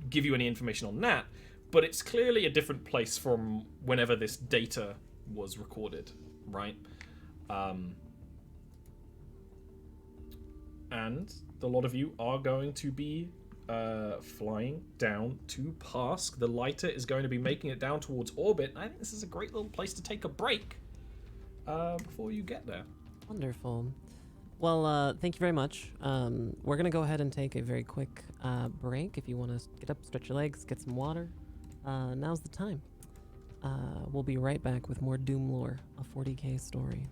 give you any information on that, but it's clearly a different place from whenever this data was recorded, right? And a lot of you are going to be flying down to Pask. The lighter is going to be making it down towards orbit. I think this is a great little place to take a break before you get there. Wonderful. Well, thank you very much. We're going to go ahead and take a very quick break. If you want to get up, stretch your legs, get some water, now's the time. We'll be right back with more DoomLore, a 40k story.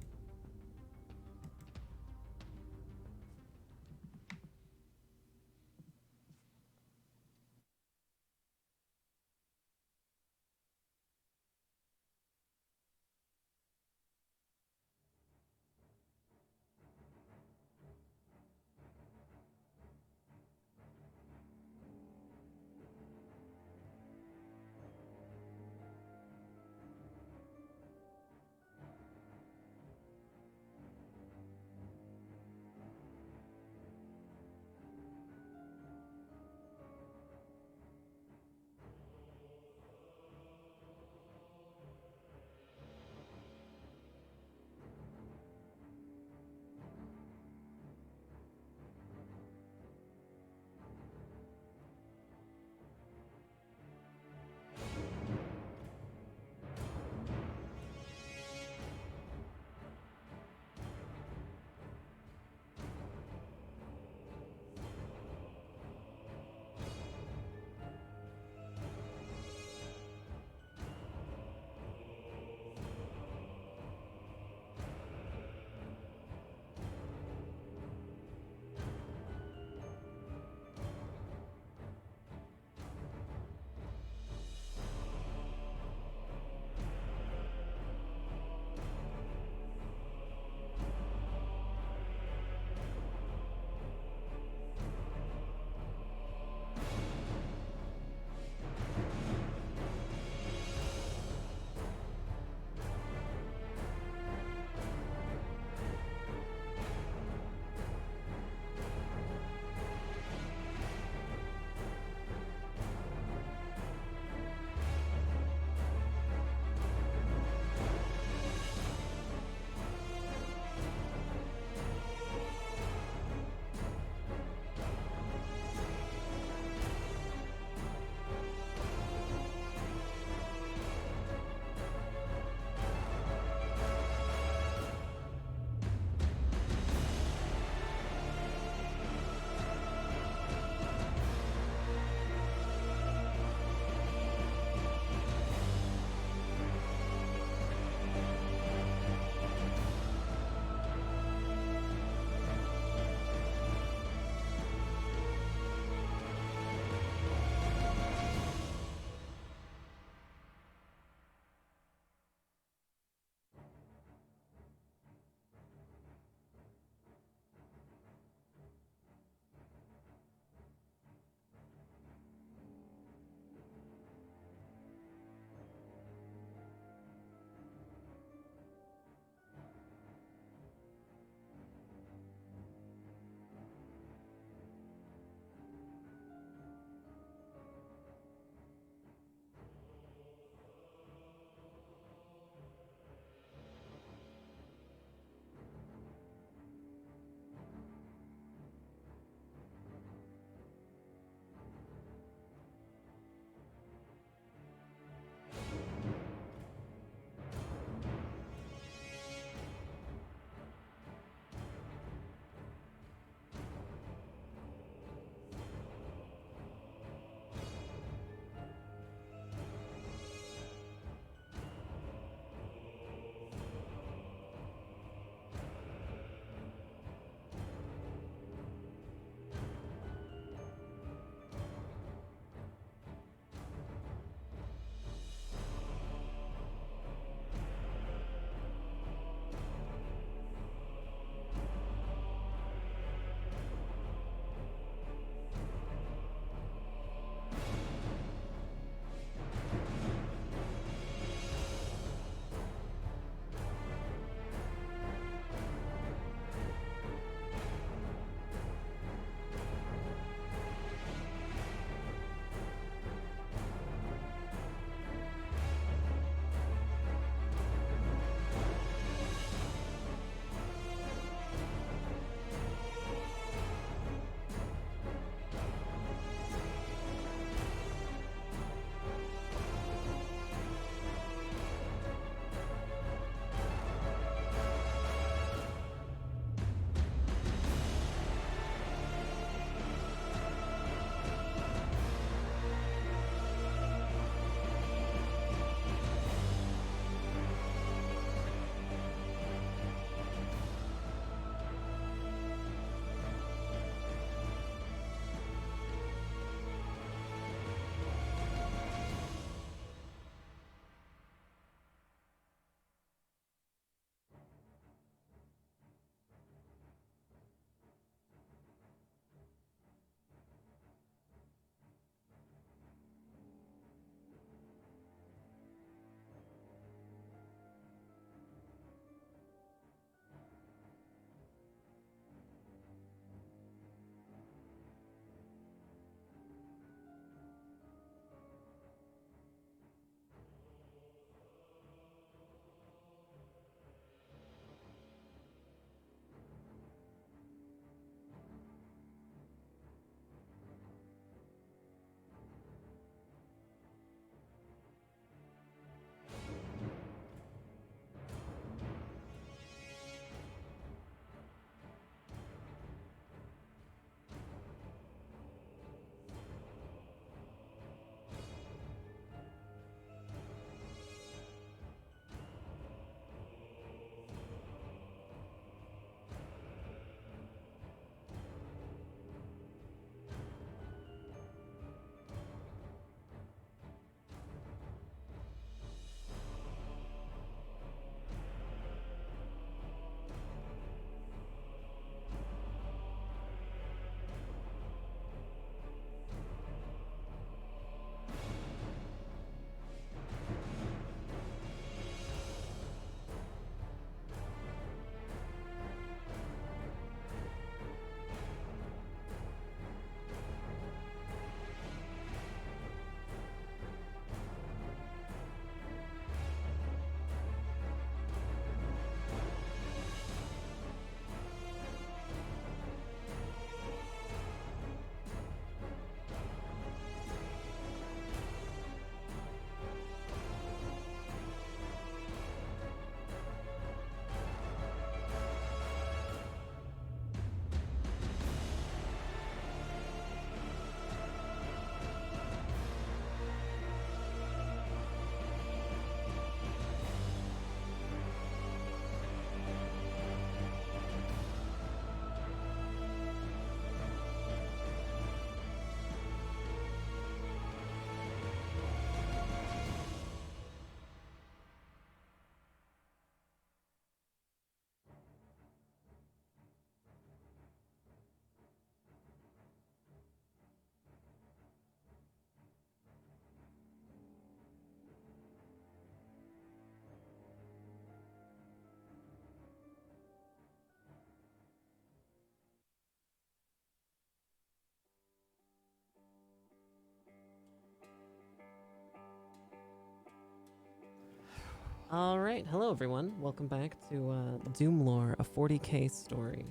All right, hello everyone. Welcome back to DoomLore, a 40k story.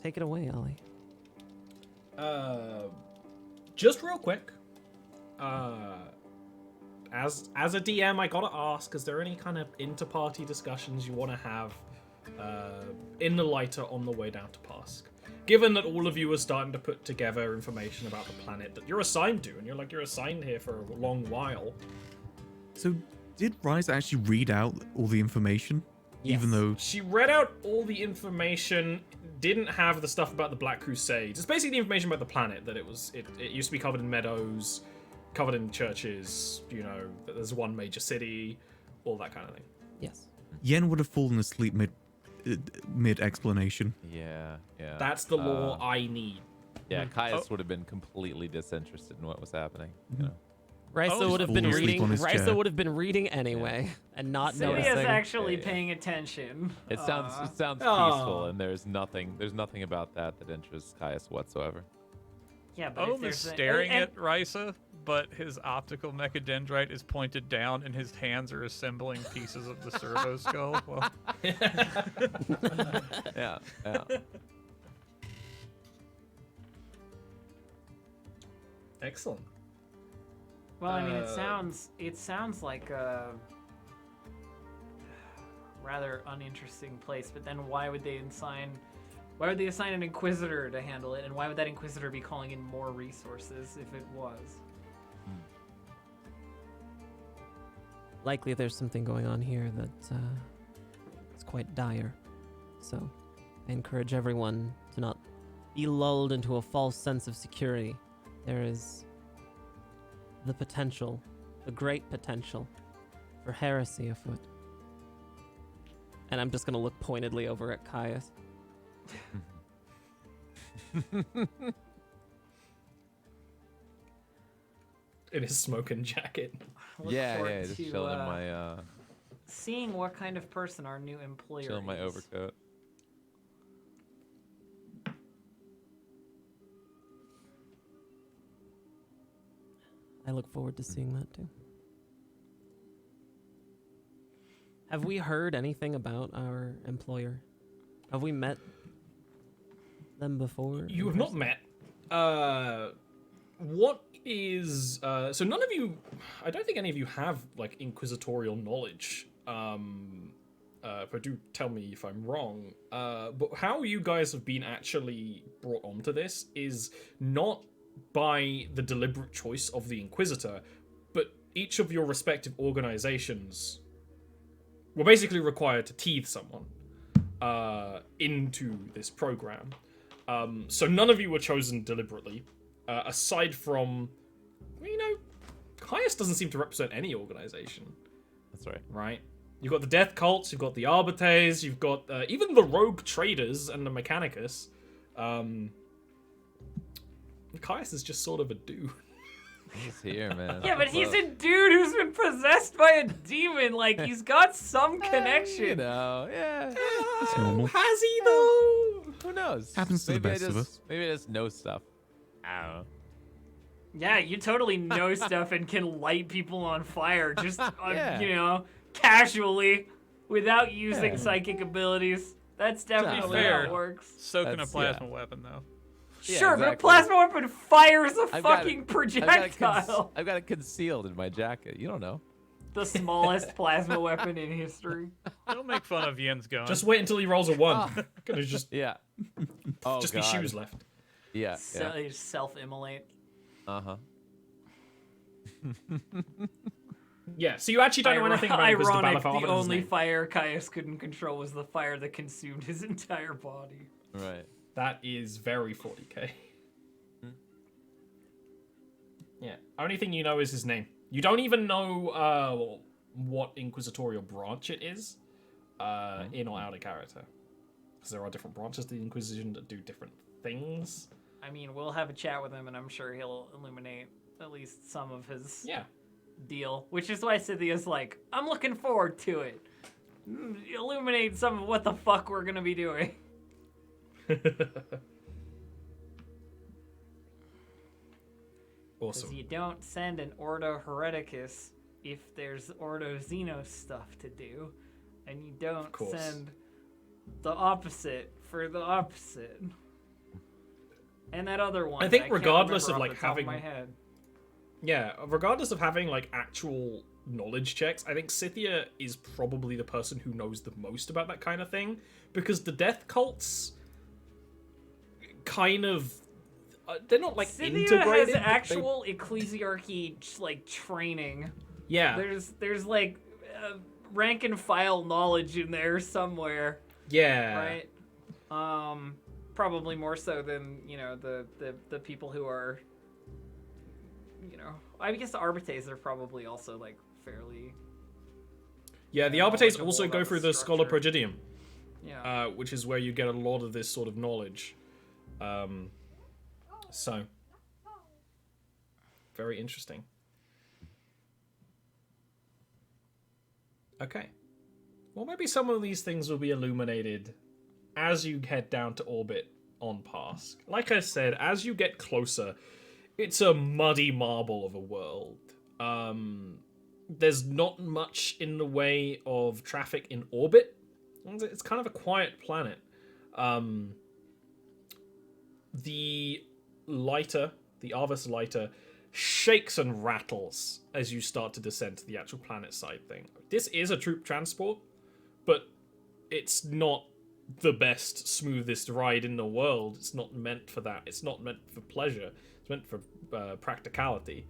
Take it away, Ollie. Just real quick, as a DM, I gotta ask: is there any kind of inter-party discussions you want to have in the lighter on the way down to Pask? Given that all of you are starting to put together information about the planet that you're assigned to, and you're assigned here for a long while. So, did Risa actually read out all the information? Yes. Even though... She read out all the information, didn't have the stuff about the Black Crusades. It's basically the information about the planet, that it used to be covered in meadows, covered in churches, you know, that there's one major city, all that kind of thing. Yes. Yen would have fallen asleep mid-explanation. Yeah. That's the lore I need. Yeah, Caius would have been completely disinterested in what was happening. You know? Risa would have been Falling asleep reading. on his Risa chair. would have been reading anyway, and not noticing. Cynthia's actually paying attention. It sounds peaceful, and there's nothing about that interests Caius whatsoever. Yeah, but if Ohm is there's staring at Risa, but his optical mechadendrite is pointed down, and his hands are assembling pieces of the servo skull. Well, Yeah. Excellent. Well, I mean, it sounds like a rather uninteresting place. But then, why would they assign an Inquisitor to handle it? And why would that Inquisitor be calling in more resources if it was? Likely, there's something going on here that is quite dire. So, I encourage everyone to not be lulled into a false sense of security. There is the potential, the great potential, for heresy afoot. And I'm just gonna look pointedly over at Caius. In his smoking jacket. Look Yeah, forward just to, chilling in my seeing what kind of person our new employer chilling my is. overcoat. I look forward to seeing that too. Have we heard anything about our employer? Have we met them before? You have not met. What is so none of you, I don't think any of you have like inquisitorial knowledge. But do tell me if I'm wrong. But how you guys have been actually brought onto this is not by the deliberate choice of the Inquisitor, but each of your respective organizations were basically required to teeth someone into this program. So none of you were chosen deliberately, aside from, you know, Caius doesn't seem to represent any organization. That's right. Right? You've got the Death Cults, you've got the Arbites, you've got even the Rogue Traders and the Mechanicus. Caius is just sort of a dude. He's here, man. Yeah, but he's a dude who's been possessed by a demon. Like, he's got some connection. You know, yeah. It's normal. Has he though? Who knows? Happens to the Maybe best of us. Maybe I just know stuff. I don't know. Yeah, you totally know stuff and can light people on fire just, Yeah. you know, casually without using Yeah. psychic abilities. That's definitely how fair. it works. soaking a That's- plasma weapon though. Yeah, Sure, but a exactly. plasma weapon fires a I've got fucking it- projectile. I've got it concealed in my jacket. You don't know. The smallest plasma weapon in history. Don't make fun of Yen's gun. Just wait until he rolls a 1. Gonna just Yeah. Oh, be God. shoes left. Yeah. So you self-immolate. Uh huh. Yeah, so you actually don't know anything about Inquisitor Ironic, Balafar, the but his only name. fire Caius couldn't control was the fire that consumed his entire body. Right. That is very 40k. Yeah. Only thing you know is his name. You don't even know what inquisitorial branch it is, in or out of character. Because there are different branches to the Inquisition that do different things. I mean, we'll have a chat with him, and I'm sure he'll illuminate at least some of his Yeah. deal. Which is why Cynthia's like, I'm looking forward to it. Illuminate some of what the fuck we're gonna be doing. Awesome. Because you don't send an Ordo Hereticus if there's Ordo Xenos stuff to do, and you don't course. send the opposite for the opposite. And that other one, I think can't regardless of, remember like, off the top of having- my head. Yeah, regardless of having, like, actual knowledge checks, I think Scythia is probably the person who knows the most about that kind of thing, because the death cults kind of... they're not, like, Scythia integrated. has actual ecclesiarchy, like, training. Yeah, There's like, rank and file knowledge in there somewhere. yeah. Right? Probably more so than, you know, the people who are, you know, I guess the Arbites are probably also, like, fairly... Yeah, the Arbites knowledgeable also about go the through the Scholar structure. Prodigium, Yeah. which is where you get a lot of this sort of knowledge. So, very interesting. Okay. Well, maybe some of these things will be illuminated as you head down to orbit on Pask. Like I said, as you get closer, it's a muddy marble of a world. There's not much in the way of traffic in orbit. It's kind of a quiet planet. The lighter, the Arvis lighter, shakes and rattles as you start to descend to the actual planet side thing. This is a troop transport, but it's not the best, smoothest ride in the world. It's not meant for that. It's not meant for pleasure. It's meant for practicality.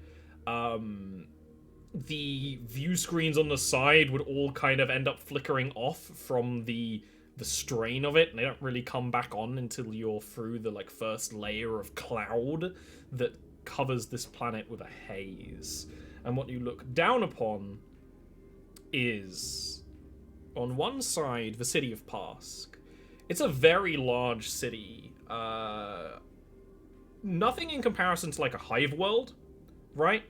The view screens on the side would all kind of end up flickering off from the strain of it, and they don't really come back on until you're through the, like, first layer of cloud that covers this planet with a haze. And what you look down upon is, on one side, the city of Pask. It's a very large city. Nothing in comparison to, like, a hive world, right?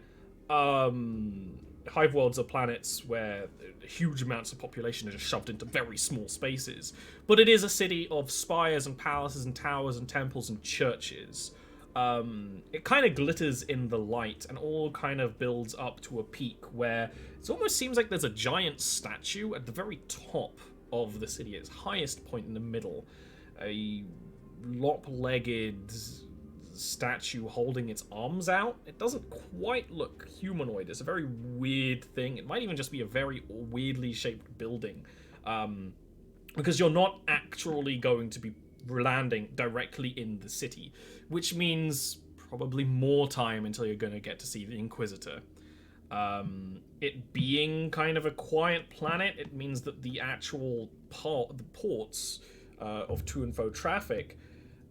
Hive worlds are planets where huge amounts of population are just shoved into very small spaces. But it is a city of spires and palaces and towers and temples and churches. It kind of glitters in the light and all kind of builds up to a peak where it almost seems like there's a giant statue at the very top of the city, its highest point in the middle. A lop-legged statue holding its arms out. It doesn't quite look humanoid. It's a very weird thing. It might even just be a very weirdly shaped building. Because you're not actually going to be landing directly in the city, which means probably more time until you're going to get to see the Inquisitor. It being kind of a quiet planet, it means that the actual the ports of to and fro traffic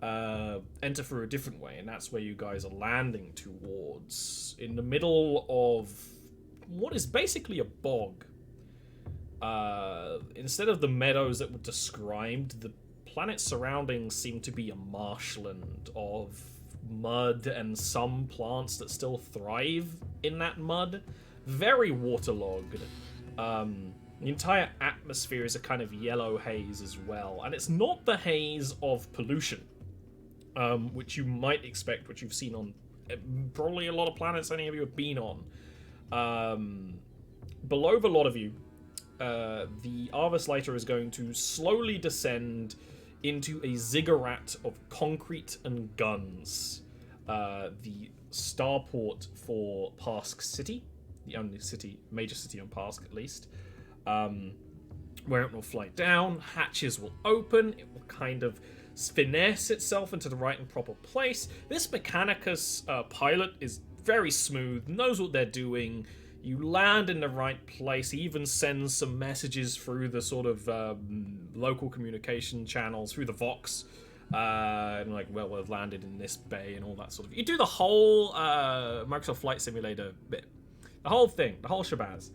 enter through a different way, and that's where you guys are landing towards, in the middle of what is basically a bog. Instead of the meadows that were described, the planet's surroundings seem to be a marshland of mud and some plants that still thrive in that mud. Very waterlogged. The entire atmosphere is a kind of yellow haze as well, and it's not the haze of pollution, which you might expect, which you've seen on probably a lot of planets any of you have been on. Below the lot of you, the Arvis lighter is going to slowly descend into a ziggurat of concrete and guns. The starport for Pask City, the only major city on Pask at least, where it will fly down, hatches will open, it will kind of finesse itself into the right and proper place. This Mechanicus pilot is very smooth, knows what they're doing. You land in the right place. He even sends some messages through the sort of local communication channels, through the Vox, and like, well, we've landed in this bay and all that sort of... You do the whole Microsoft Flight Simulator bit. The whole thing, the whole shabazz.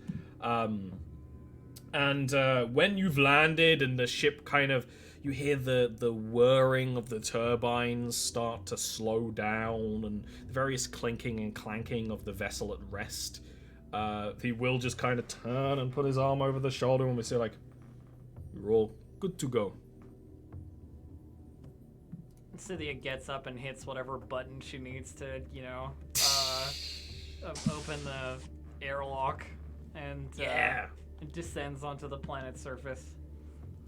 And when you've landed and the ship kind of... You hear the whirring of the turbines start to slow down and the various clinking and clanking of the vessel at rest. He will just kind of turn and put his arm over the shoulder and we say, like, "You're all good to go." Cynthia gets up and hits whatever button she needs to, you know, open the airlock. and Yeah. it descends onto the planet's surface,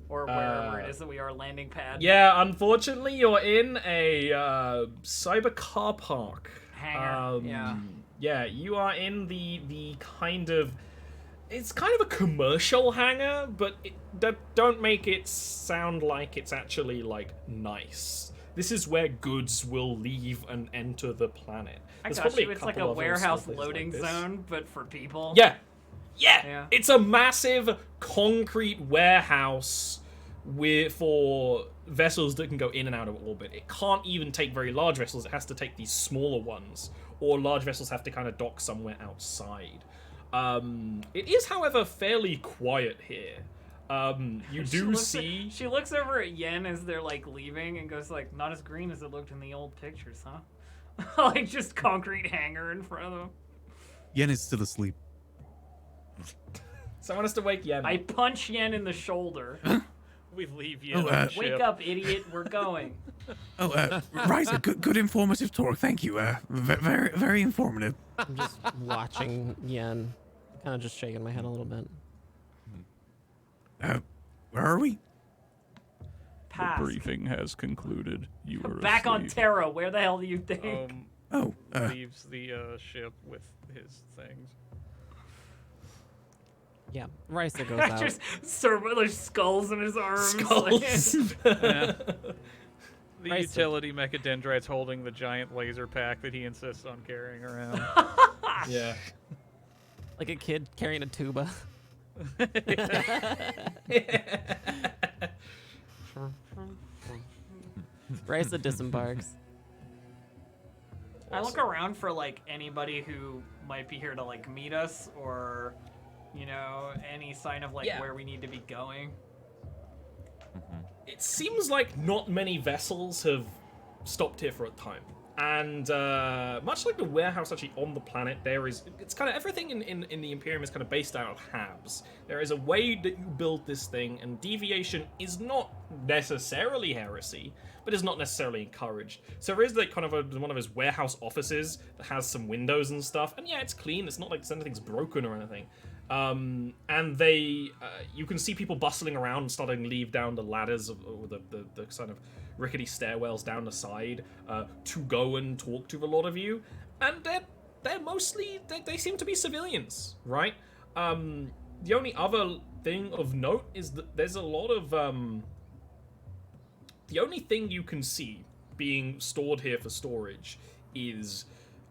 or wherever it is that we are landing pad. Yeah, unfortunately, you're in a cyber car park. Hangar. Yeah, you are in the kind of... It's kind of a commercial hangar, but don't make it sound like it's actually, like, nice. This is where goods will leave and enter the planet. I There's got probably you. It's couple like a of other warehouse places loading like this. zone, but for people. Yeah. It's a massive concrete warehouse for vessels that can go in and out of orbit. It can't even take very large vessels. It has to take these smaller ones, or large vessels have to kind of dock somewhere outside. It is, however, fairly quiet here. You do see... She looks over at Yen as they're, like, leaving and goes, like, not as green as it looked in the old pictures, huh? Like, just concrete hangar in front of them. Yen is still asleep. Someone has to wake Yen. I punch Yen in the shoulder. We leave you Oh, on the Wake ship. up, idiot. We're going. Oh, Risa, good informative talk. Thank you. Very, very informative. I'm just watching Yen, kind of just shaking my head a little bit. Where are we? Pass. Briefing has concluded. You are Back on asleep. Terra. Where the hell do you think? Leaves the ship with his things. Yeah, Risa goes out. Just circular skulls in his arms. Skulls. The Risa. utility mechadendrite's holding the giant laser pack that he insists on carrying around. Yeah. Like a kid carrying a tuba. Risa disembarks. I look around for like anybody who might be here to like meet us, or you know, any sign of like where we need to be going. It seems like not many vessels have stopped here for a time. And much like the warehouse actually on the planet, it's kind of everything in the Imperium is kind of based out of habs. There is a way that you build this thing, and deviation is not necessarily heresy, but is not necessarily encouraged. So there is like kind of one of his warehouse offices that has some windows and stuff, and yeah, it's clean. It's not like anything's broken or anything. And you can see people bustling around and starting to leave down the ladders or the kind of rickety stairwells down the side to go and talk to a lot of you, and they're mostly they seem to be civilians, right? The only other thing of note is that there's a lot of the only thing you can see being stored here for storage is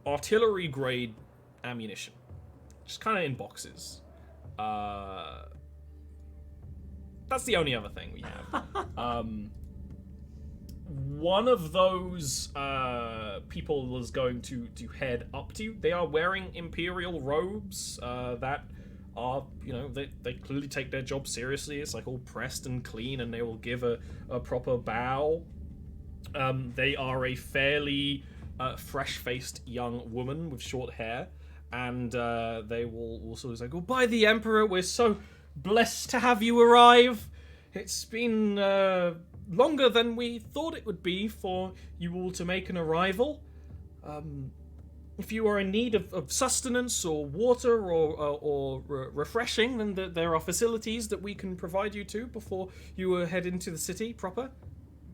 artillery grade ammunition, just kind of in boxes. That's the only other thing we have. One of those people is going to head up to you. They are wearing Imperial robes that are, you know, they clearly take their job seriously. It's like all pressed and clean, and they will give a proper bow. They are a fairly fresh-faced young woman with short hair, and they will also say, "Oh, by the Emperor, we're so blessed to have you arrive. It's been longer than we thought it would be for you all to make an arrival. If you are in need of sustenance or water or refreshing, then there are facilities that we can provide you to before you head into the city proper."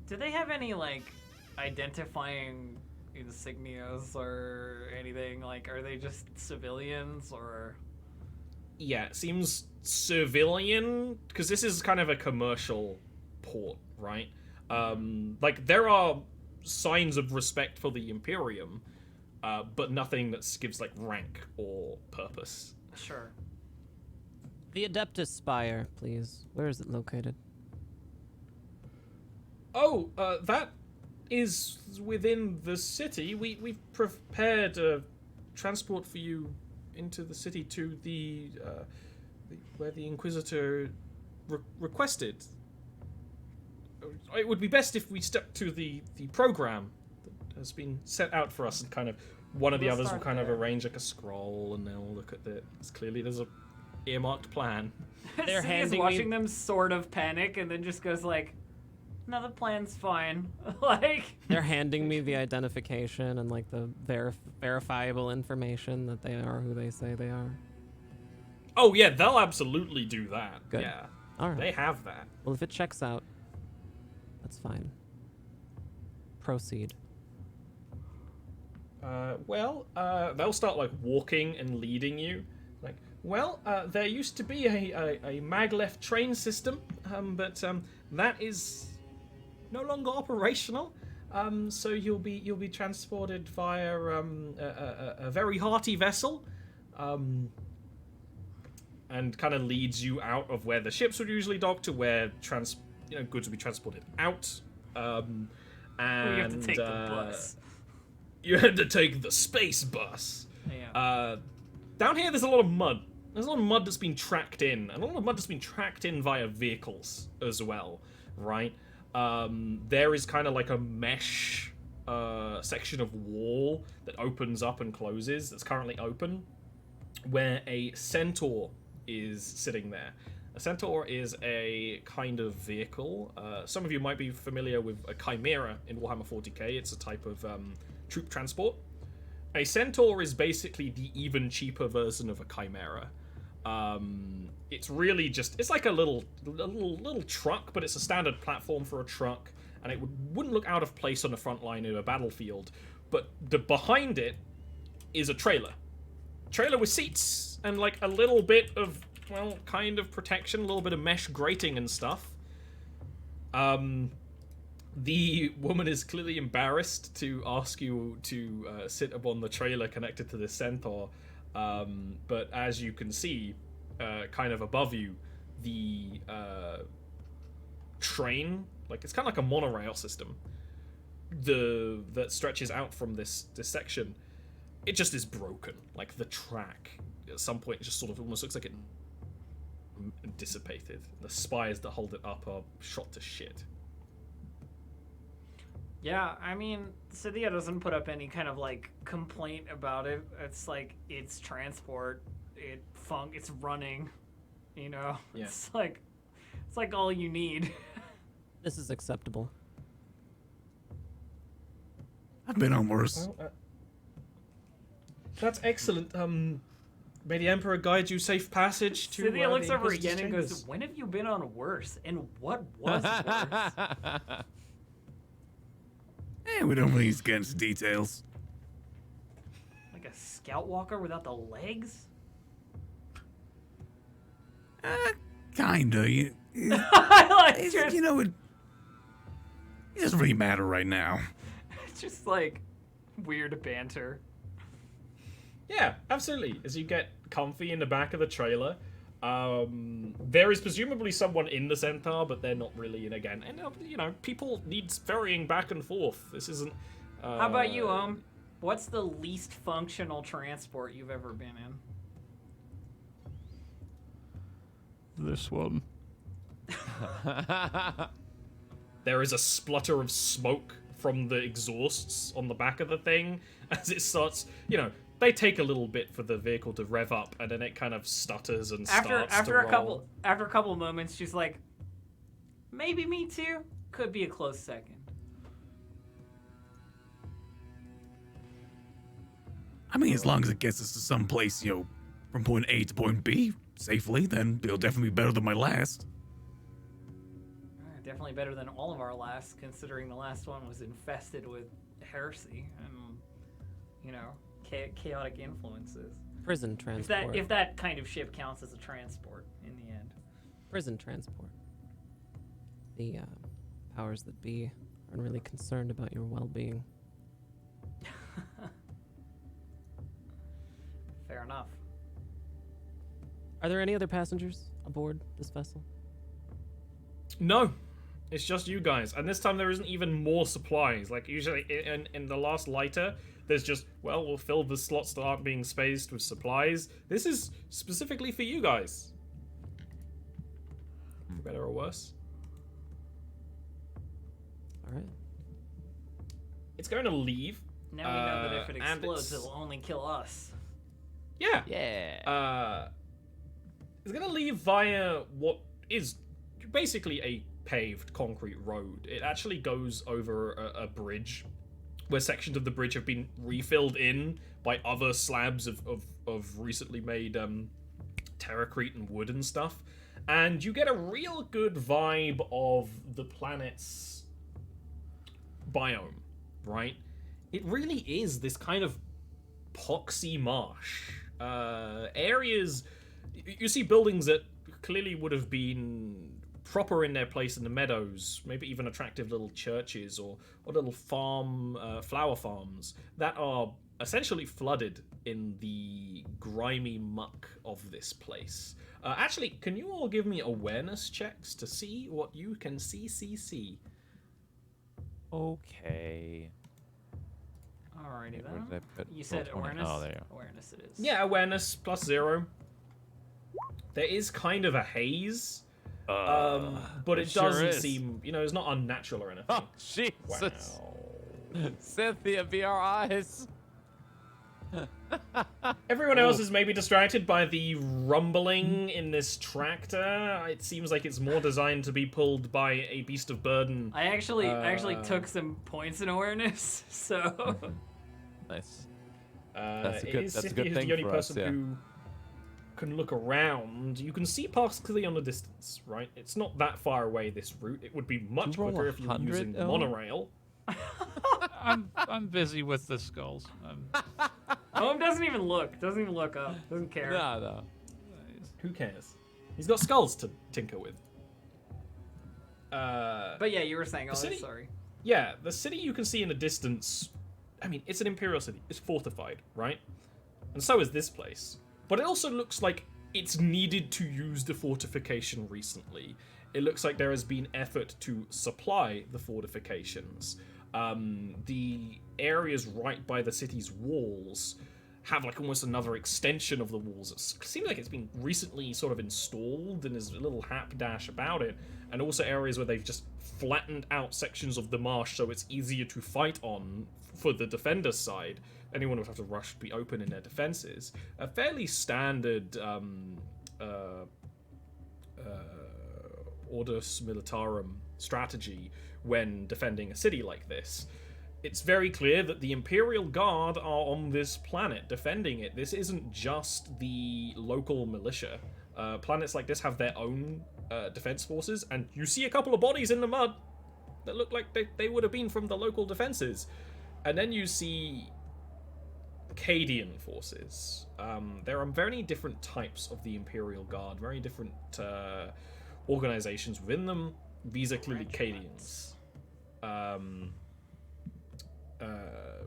Do they have any like identifying insignias or anything? Like, are they just civilians or? Yeah, it seems civilian, because this is kind of a commercial port, right? Like, there are signs of respect for the Imperium, but nothing that gives, like, rank or purpose. Sure. The Adeptus Spire, please. Where is it located? Oh, that is within the city. We've prepared transport for you into the city to the where the Inquisitor requested. It would be best if we stuck to the program that has been set out for us, and kind of one of the We'll others will start kind of there. arrange like a scroll, and they'll look at it. Clearly there's a earmarked plan. They're Siggy's handing watching me- them sort of panic, and then just goes like, "No, the plan's fine." Like, They're handing me the identification and like the verifiable information that they are who they say they are. Oh yeah, they'll absolutely do that. Good. Yeah, All right. they have that. Well, if it checks out, that's fine. Proceed. They'll start like walking and leading you. Like, there used to be a maglev train system, but that is no longer operational. So you'll be transported via a very hearty vessel, and kind of leads you out of where the ships would usually dock to where goods would be transported out. And you have to take the bus. You had to take the space bus. Yeah. Down here, there's a lot of mud. There's a lot of mud that's been tracked in, and a lot of mud that's been tracked in via vehicles as well, right? There is kind of like a mesh section of wall that opens up and closes that's currently open, where a centaur is sitting there. A centaur is a kind of vehicle. Some of you might be familiar with a chimera in Warhammer 40k. It's a type of troop transport. A centaur is basically the even cheaper version of a chimera. It's really just, it's like a little truck, but it's a standard platform for a truck, and it wouldn't look out of place on the front line of a battlefield. But behind it is a trailer with seats and like a little bit of, well, kind of protection, a little bit of mesh grating and stuff. The woman is clearly embarrassed to ask you to sit upon the trailer connected to the centaur, but as you can see, kind of above you, the train, like it's kind of like a monorail system, that stretches out from this section. It just is broken. Like the track, at some point, it just sort of almost looks like it dissipated. The spires that hold it up are shot to shit. Yeah, I mean, Cynthia doesn't put up any kind of like complaint about it. It's like it's transport, it's running, you know. Yeah. It's like all you need. This is acceptable. I've been on worse. Well, that's excellent. May the Emperor guide you safe passage to. Cynthia looks the over Inquisitor's again and goes, chambers. "When have you been on worse? And what was worse?" We don't really need to get into details. Like a scout walker without the legs? Kinda. Like, just, You know, it doesn't really matter right now. it's just like weird banter. Yeah, absolutely. As you get comfy in the back of the trailer, there is presumably someone in the centaur, but they're not really in again. And you know, people need ferrying back and forth. This isn't. How about you, what's the least functional transport you've ever been in? This one. There is a splutter of smoke from the exhausts on the back of the thing as it starts. You know, they take a little bit for the vehicle to rev up, and then it kind of stutters and starts to roll. After a couple moments, she's like, "Maybe me too. Could be a close second." I mean, as long as it gets us to some place, you know, from point A to point B safely, then it'll definitely be better than my last. Definitely better than all of our last, considering the last one was infested with heresy and, you know, chaotic influences. Prison transport. If that kind of ship counts as a transport in the end. Prison transport. The powers that be aren't really concerned about your well-being. Fair enough. Are there any other passengers aboard this vessel? No, it's just you guys, and this time there isn't even more supplies. Like usually in the last lighter, there's just, well, we'll fill the slots that aren't being spaced with supplies. This is specifically for you guys. For better or worse. All right. It's going to leave. Now we know that if it and explodes, it's- it'll only kill us. Yeah. Yeah. It's going to leave via what is basically a paved concrete road. It actually goes over a bridge where sections of the bridge have been refilled in by other slabs of recently made terracrete and wood and stuff, and you get a real good vibe of the planet's biome, right? It really is this kind of poxy marsh. Areas, you see buildings that clearly would have been proper in their place in the meadows, maybe even attractive little churches or little flower farms that are essentially flooded in the grimy muck of this place. Actually, can you all give me awareness checks to see what you can see? Okay. Alrighty Where did I then. put You said roll 20? awareness? Oh, there you go. Awareness it is. Yeah, awareness plus 0. There is kind of a haze, but it sure doesn't is. seem, it's not unnatural or anything. Oh, Jesus. Wow. Cynthia, be our eyes. Everyone else is maybe distracted by the rumbling in this tractor. It seems like it's more designed to be pulled by a beast of burden. I actually took some points in awareness, so Nice. That's a good Cynthia thing is the only for us, person yeah. who can look around. You can see past clearly on the distance, right? It's not that far away, this route. It would be much roll quicker if you were 100, using the Owen? monorail. I'm busy with the skulls. Owen doesn't even look up, doesn't care. No. Who cares? He's got skulls to tinker with. But yeah, you were saying, city- sorry. Yeah, the city you can see in the distance, I mean, it's an imperial city. It's fortified, right? And so is this place. But it also looks like it's needed to use the fortification recently. It looks like there has been effort to supply the fortifications. The areas right by the city's walls have like almost another extension of the walls. It seems like it's been recently sort of installed and there's a little hapdash about it. And also areas where they've just flattened out sections of the marsh so it's easier to fight on for the defender's side. Anyone would have to rush to be open in their defenses. A fairly standard Ordus Militarum strategy when defending a city like this. It's very clear that the Imperial Guard are on this planet defending it. This isn't just the local militia. Planets like this have their own defense forces, and you see a couple of bodies in the mud that look like they would have been from the local defenses. And then you see Cadian forces. There are very different types of the Imperial Guard, very different organizations within them. These are clearly Cadians.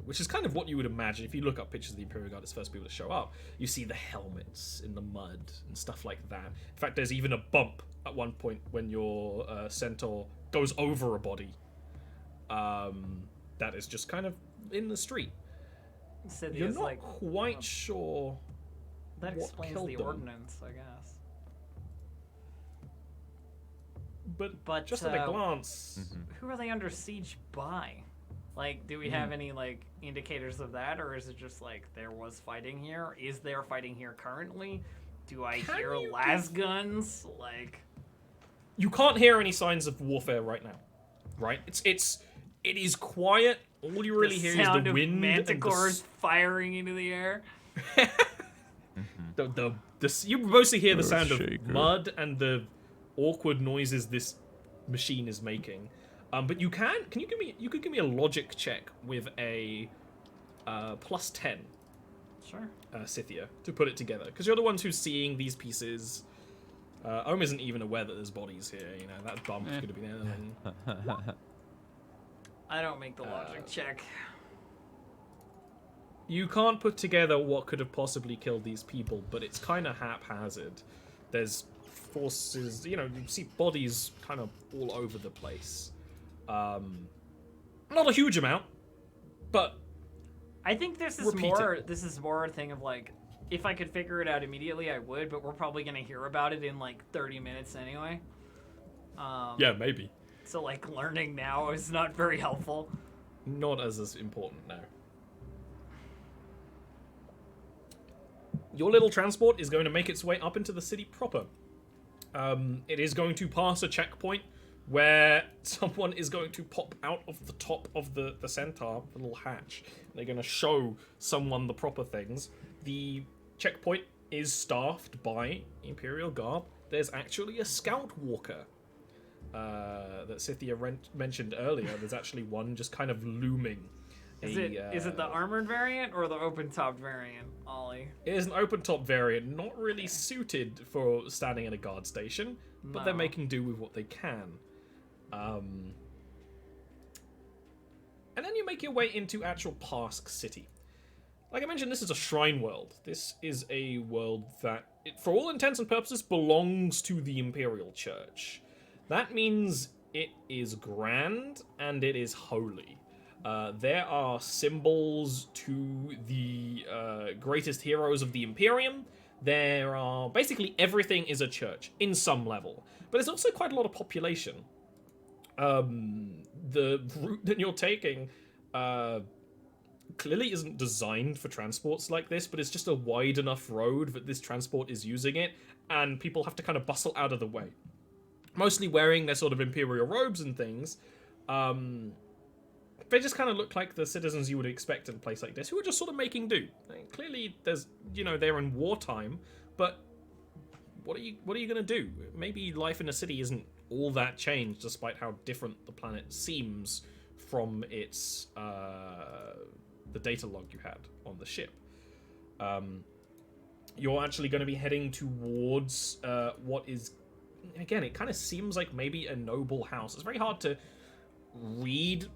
Which is kind of what you would imagine if you look up pictures of the Imperial Guard as first people to show up. You see the helmets in the mud and stuff like that. In fact, there's even a bump at one point when your centaur goes over a body that is just kind of in the street. You're not like, quite sure that what explains killed the them. ordnance, I guess. But just at a glance, Who are they under siege by? Like, do we have any, like, indicators of that, or is it just, like, there was fighting here? Is there fighting here currently? Do I Can hear you las guns? Like... you can't hear any signs of warfare right now, right? It is quiet. All you really the hear is sound the of wind and manticores firing into the air. you mostly hear the sound of Earthshaker. mud and the awkward noises this machine is making. But you could give me a logic check with a plus 10, Sure. Scythia, to put it together, because you're the ones who's seeing these pieces. Ohm isn't even aware that there's bodies here. You know, that bump could have been anything. I don't make the logic check. You can't put together what could have possibly killed these people, but it's kind of haphazard. There's forces, you see bodies kind of all over the place. Not a huge amount, but I think this is more a thing of, like, if I could figure it out immediately, I would, but we're probably going to hear about it in, like, 30 minutes anyway. yeah, maybe. So, like, learning now is not very helpful. Not as important now. Your little transport is going to make its way up into the city proper. It is going to pass a checkpoint where someone is going to pop out of the top of the centaur, the little hatch. They're going to show someone the proper things. The checkpoint is staffed by Imperial Guard. There's actually a Scout Walker that Scythia mentioned earlier. There's actually one just kind of looming. Is it the armored variant or the open top variant, Ollie? It is an open top variant, not really suited for standing in a guard station, but they're making do with what they can. And then you make your way into actual Pask City. Like I mentioned, this is a shrine world. This is a world that, for all intents and purposes, belongs to the Imperial Church. That means it is grand and it is holy. There are symbols to the greatest heroes of the Imperium. There are... basically everything is a church, in some level. But there's also quite a lot of population. The route that you're taking clearly isn't designed for transports like this, but it's just a wide enough road that this transport is using it, and people have to kind of bustle out of the way. Mostly wearing their sort of Imperial robes and things. They just kind of look like the citizens you would expect in a place like this, who are just sort of making do. Clearly, there's, they're in wartime, but what are you going to do? Maybe life in a city isn't all that changed, despite how different the planet seems from its the data log you had on the ship. You're actually going to be heading towards what is, again, it kind of seems like maybe a noble house. It's very hard to read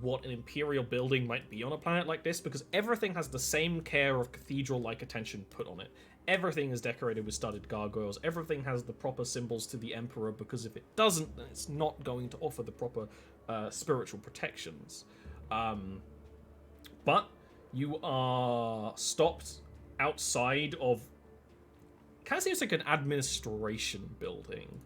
what an imperial building might be on a planet like this, because everything has the same care of cathedral-like attention put on it. Everything is decorated with studded gargoyles. Everything has the proper symbols to the Emperor, because if it doesn't, then it's not going to offer the proper spiritual protections. But you are stopped outside of... kind of seems like an administration building.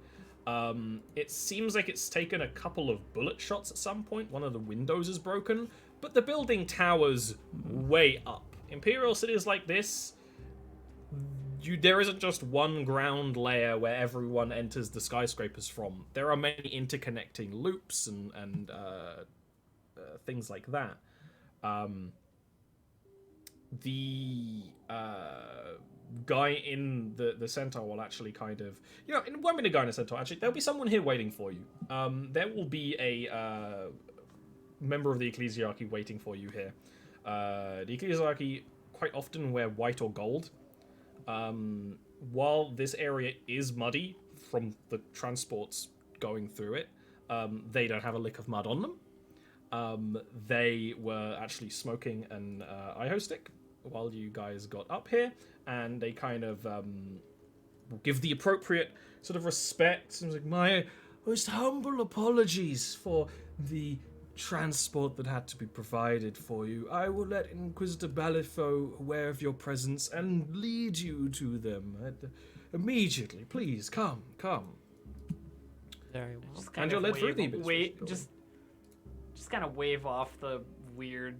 It seems like it's taken a couple of bullet shots at some point. One of the windows is broken, but the building towers way up. Imperial cities like this, there isn't just one ground layer where everyone enters the skyscrapers from. There are many interconnecting loops and things like that. The guy in the centaur will actually kind of... it won't be the guy in the centaur, actually. There'll be someone here waiting for you. There will be a member of the ecclesiarchy waiting for you here. The ecclesiarchy quite often wear white or gold. While this area is muddy from the transports going through it, they don't have a lick of mud on them. They were actually smoking an iho stick while you guys got up here, and they kind of give the appropriate sort of respect. Seems like, my most humble apologies for the transport that had to be provided for you. I will let Inquisitor Balifo aware of your presence and lead you to them immediately. Please, come. Very well. And you're led through the just kind of wave off the weird,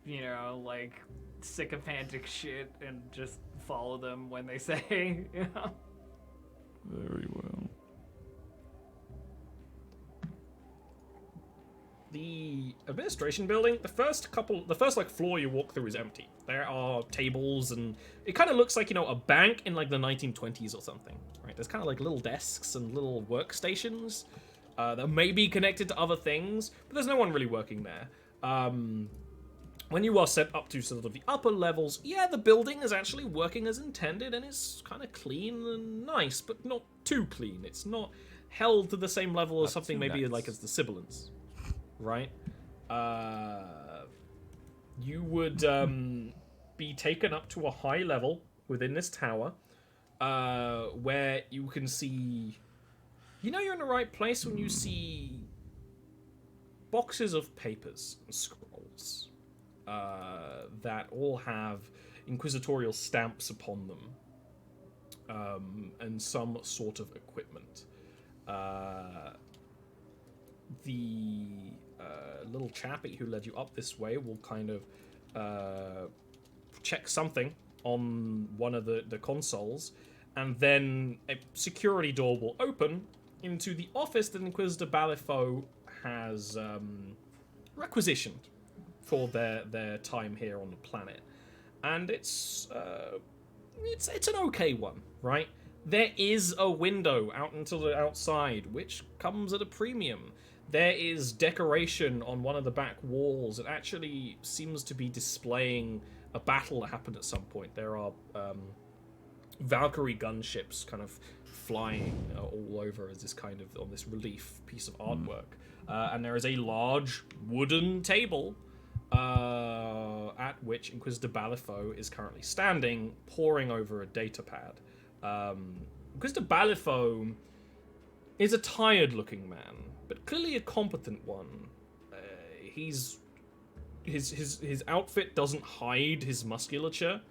like sycophantic shit and just follow them when they say, Very well. The administration building, the first floor you walk through is empty. There are tables, and it kind of looks like, a bank in like the 1920s or something, right? There's kind of like little desks and little workstations that may be connected to other things, but there's no one really working there. When you are set up to sort of the upper levels, the building is actually working as intended, and it's kind of clean and nice, but not too clean. It's not held to the same level as something maybe like as the Sibilants. Right? You would be taken up to a high level within this tower, where you can see... you're in the right place when you see boxes of papers and scrolls that all have inquisitorial stamps upon them, and some sort of equipment. The little chappie who led you up this way will kind of check something on one of the consoles, and then a security door will open into the office that Inquisitor Balifo has requisitioned for their time here on the planet. And it's it's an okay one, right? There is a window out into the outside, which comes at a premium. There is decoration on one of the back walls. It actually seems to be displaying a battle that happened at some point. There are Valkyrie gunships kind of flying all over as this kind of on this relief piece of artwork, and there is a large wooden table at which Inquisitor Balifo is currently standing, poring over a data pad. Inquisitor Balifo is a tired-looking man, but clearly a competent one. His outfit doesn't hide his musculature,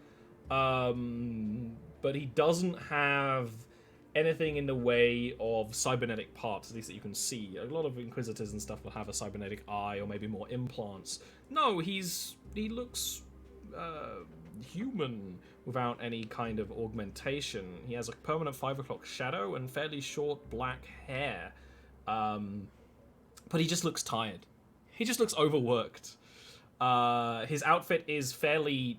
but he doesn't have anything in the way of cybernetic parts, at least that you can see. A lot of Inquisitors and stuff will have a cybernetic eye or maybe more implants. No, he looks human without any kind of augmentation. He has a permanent 5 o'clock shadow and fairly short black hair. But he just looks tired. He just looks overworked. His outfit is fairly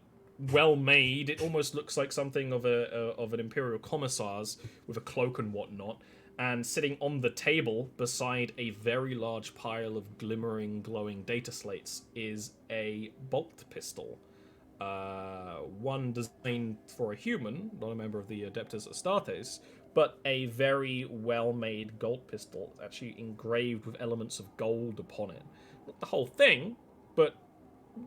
well made. It almost looks like something of an Imperial Commissar's with a cloak and whatnot. And sitting on the table beside a very large pile of glimmering, glowing data slates is a bolt pistol. One designed for a human, not a member of the Adeptus Astartes, but a very well-made gold pistol, actually engraved with elements of gold upon it. Not the whole thing, but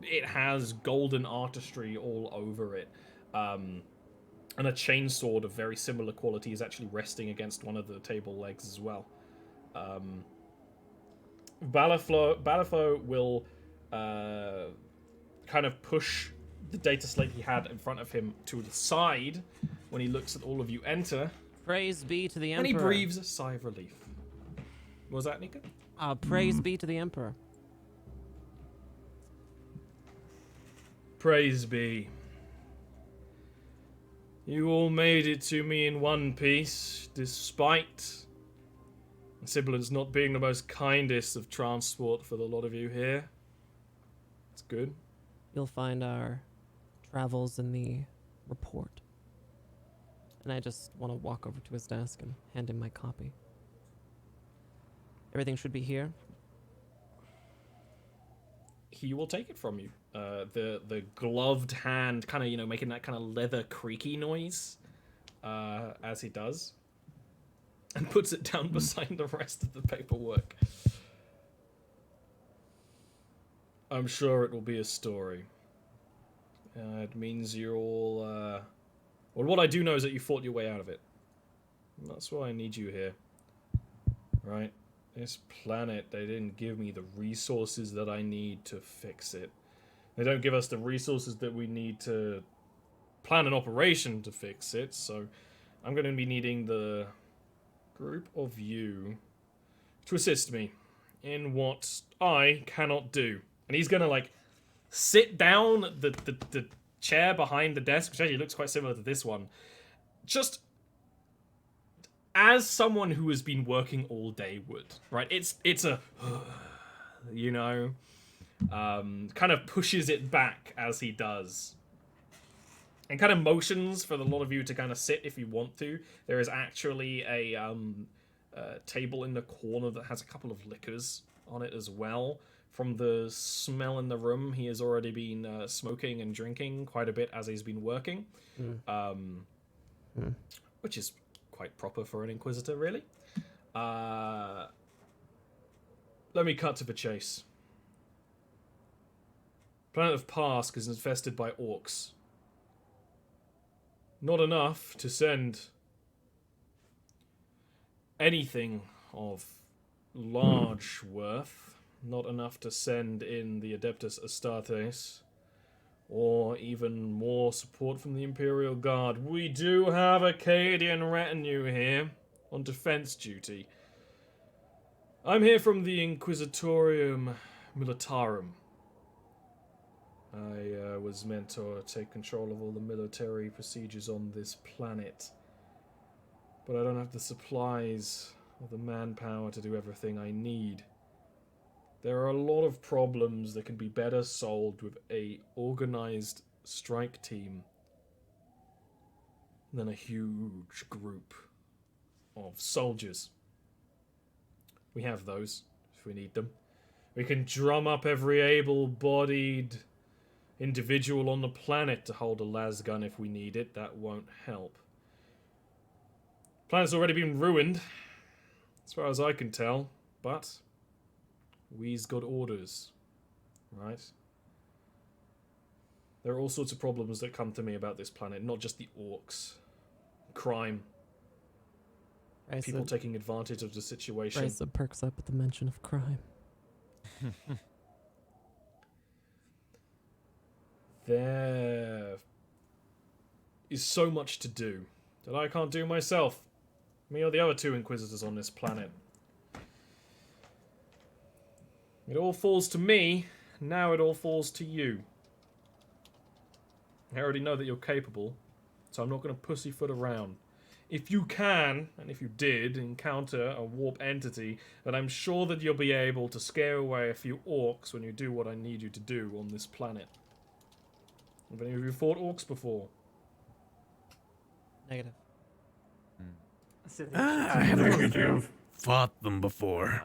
it has golden artistry all over it. And a chainsword of very similar quality is actually resting against one of the table legs as well. Balifo will kind of push the data slate he had in front of him to the side when he looks at all of you enter. Praise be to the Emperor. And he breathes a sigh of relief. What was that, Nika? Praise be to the Emperor. Praise be. You all made it to me in one piece, despite Sibilance not being the most kindest of transport for the lot of you here. It's good. You'll find our travels in the report. And I just want to walk over to his desk and hand him my copy. Everything should be here. He will take it from you. The gloved hand kind of, making that kind of leather creaky noise as he does. And puts it down beside the rest of the paperwork. I'm sure it will be a story. It means you're all... Well, what I do know is that you fought your way out of it. And that's why I need you here. Right? This planet, they didn't give me the resources that I need to fix it. They don't give us the resources that we need to plan an operation to fix it, so I'm going to be needing the group of you to assist me in what I cannot do. And he's going to, sit down the chair behind the desk, which actually looks quite similar to this one. Just as someone who has been working all day would, right? It's a, kind of pushes it back as he does. And kind of motions for the lot of you to kind of sit if you want to. There is actually a table in the corner that has a couple of liquors on it as well. From the smell in the room, he has already been smoking and drinking quite a bit as he's been working. Which is quite proper for an Inquisitor, really. Let me cut to the chase. Planet of Pask is infested by orcs. Not enough to send anything of large worth. Not enough to send in the Adeptus Astartes. Or even more support from the Imperial Guard. We do have a Cadian retinue here on defense duty. I'm here from the Inquisitorium Militarum. I was meant to take control of all the military procedures on this planet. But I don't have the supplies or the manpower to do everything I need. There are a lot of problems that can be better solved with a organized strike team. and then a huge group of soldiers. We have those, if we need them. We can drum up every able-bodied individual on the planet to hold a lasgun if we need it. That won't help. Planet's already been ruined, as far as I can tell, but we's got orders, right? There are all sorts of problems that come to me about this planet, not just the orcs. Crime. People taking advantage of the situation. Risa perks up at the mention of crime. There is so much to do that I can't do myself. Me or the other two Inquisitors on this planet. It all falls to me, now it all falls to you. I already know that you're capable, so I'm not going to pussyfoot around. If you can, and if you did, encounter a warp entity, then I'm sure that you'll be able to scare away a few orcs when you do what I need you to do on this planet. Have any of you fought orcs before? Negative. I haven't fought them before.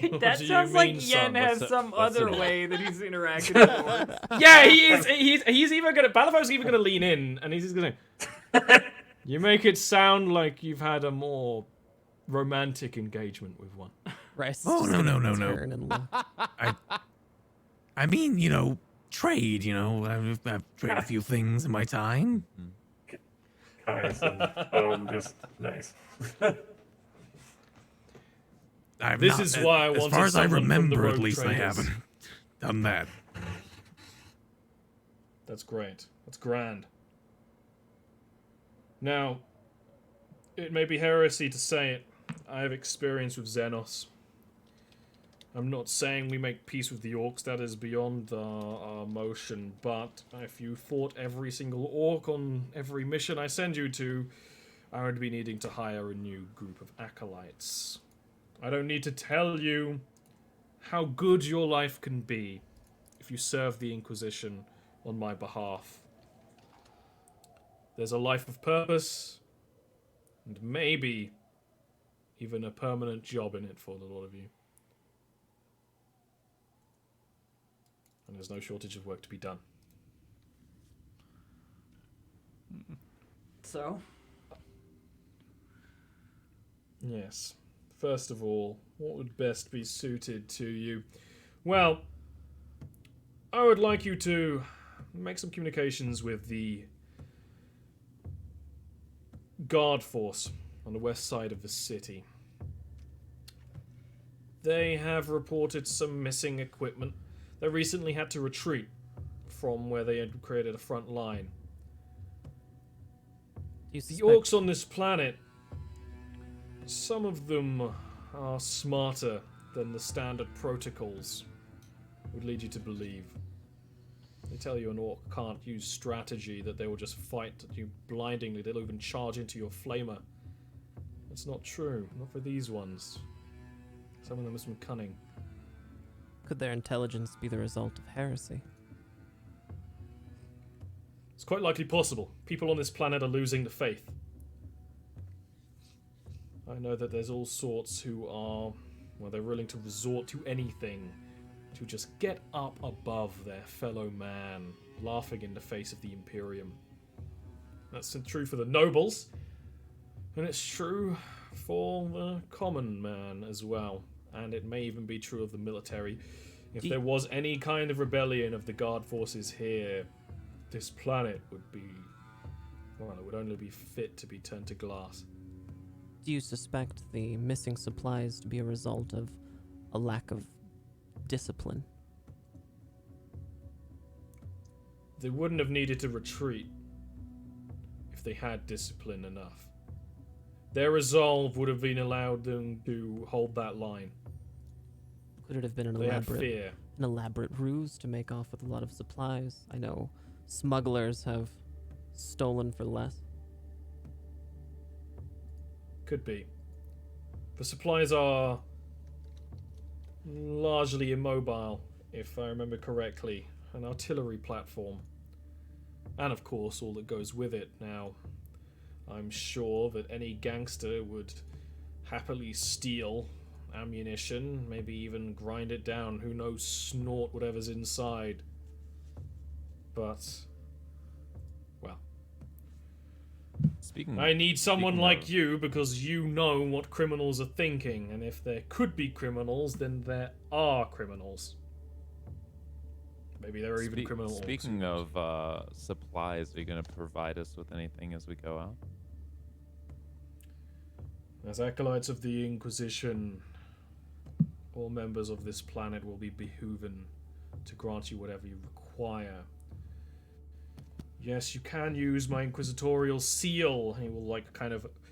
What That do you sounds like mean, Yen son? has What's some what's other it? way that he's interacted with orcs. Yeah, he is. He's even gonna. Balafos even gonna lean in, and he's just gonna. You make it sound like you've had a more romantic engagement with one. Rice. Oh, no. Turn and look. I mean, trade, I've traded a few things in my time. Nice. Just nice. This is why I as wanted far as I someone from the remember, at rogue least, I traders. haven't done that. That's great. That's grand. Now, it may be heresy to say it. I have experience with Xenos. I'm not saying we make peace with the orcs, that is beyond our motion, but if you fought every single orc on every mission I send you to, I would be needing to hire a new group of acolytes. I don't need to tell you how good your life can be if you serve the Inquisition on my behalf. There's a life of purpose, and maybe even a permanent job in it for a lot of you. And there's no shortage of work to be done. So, Yes. First of all, what would best be suited to you? Well, I would like you to make some communications with the guard force on the west side of the city. They have reported some missing equipment. They recently had to retreat from where they had created a front line. Do you The suspect- orcs on this planet, some of them are smarter than the standard protocols would lead you to believe. They tell you an orc can't use strategy, that they will just fight you blindingly, they'll even charge into your flamer. That's not true, not for these ones. Some of them have some cunning. Could their intelligence be the result of heresy? It's quite likely possible. People on this planet are losing the faith. I know that there's all sorts who are, well, they're willing to resort to anything to just get up above their fellow man, laughing in the face of the Imperium. That's true for the nobles, and it's true for the common man as well. And it may even be true of the military. If there was any kind of rebellion of the guard forces here, this planet would be, well, it would only be fit to be turned to glass. Do you suspect the missing supplies to be a result of a lack of discipline? They wouldn't have needed to retreat if they had discipline enough. Their resolve would have been allowed them to hold that line. Could it have been They had fear. an elaborate ruse to make off with a lot of supplies? I know smugglers have stolen for less. Could be. The supplies are largely immobile, if I remember correctly. An artillery platform. And of course, all that goes with it. Now, I'm sure that any gangster would happily steal ammunition, maybe even grind it down, who knows, snort whatever's inside. But, well, I need someone like you because you know what criminals are thinking, and if there could be criminals, then there are criminals. Maybe there are even criminals. Speaking of supplies, are you going to provide us with anything as we go out? As acolytes of the Inquisition, all members of this planet will be behooven to grant you whatever you require. Yes, you can use my inquisitorial seal. He will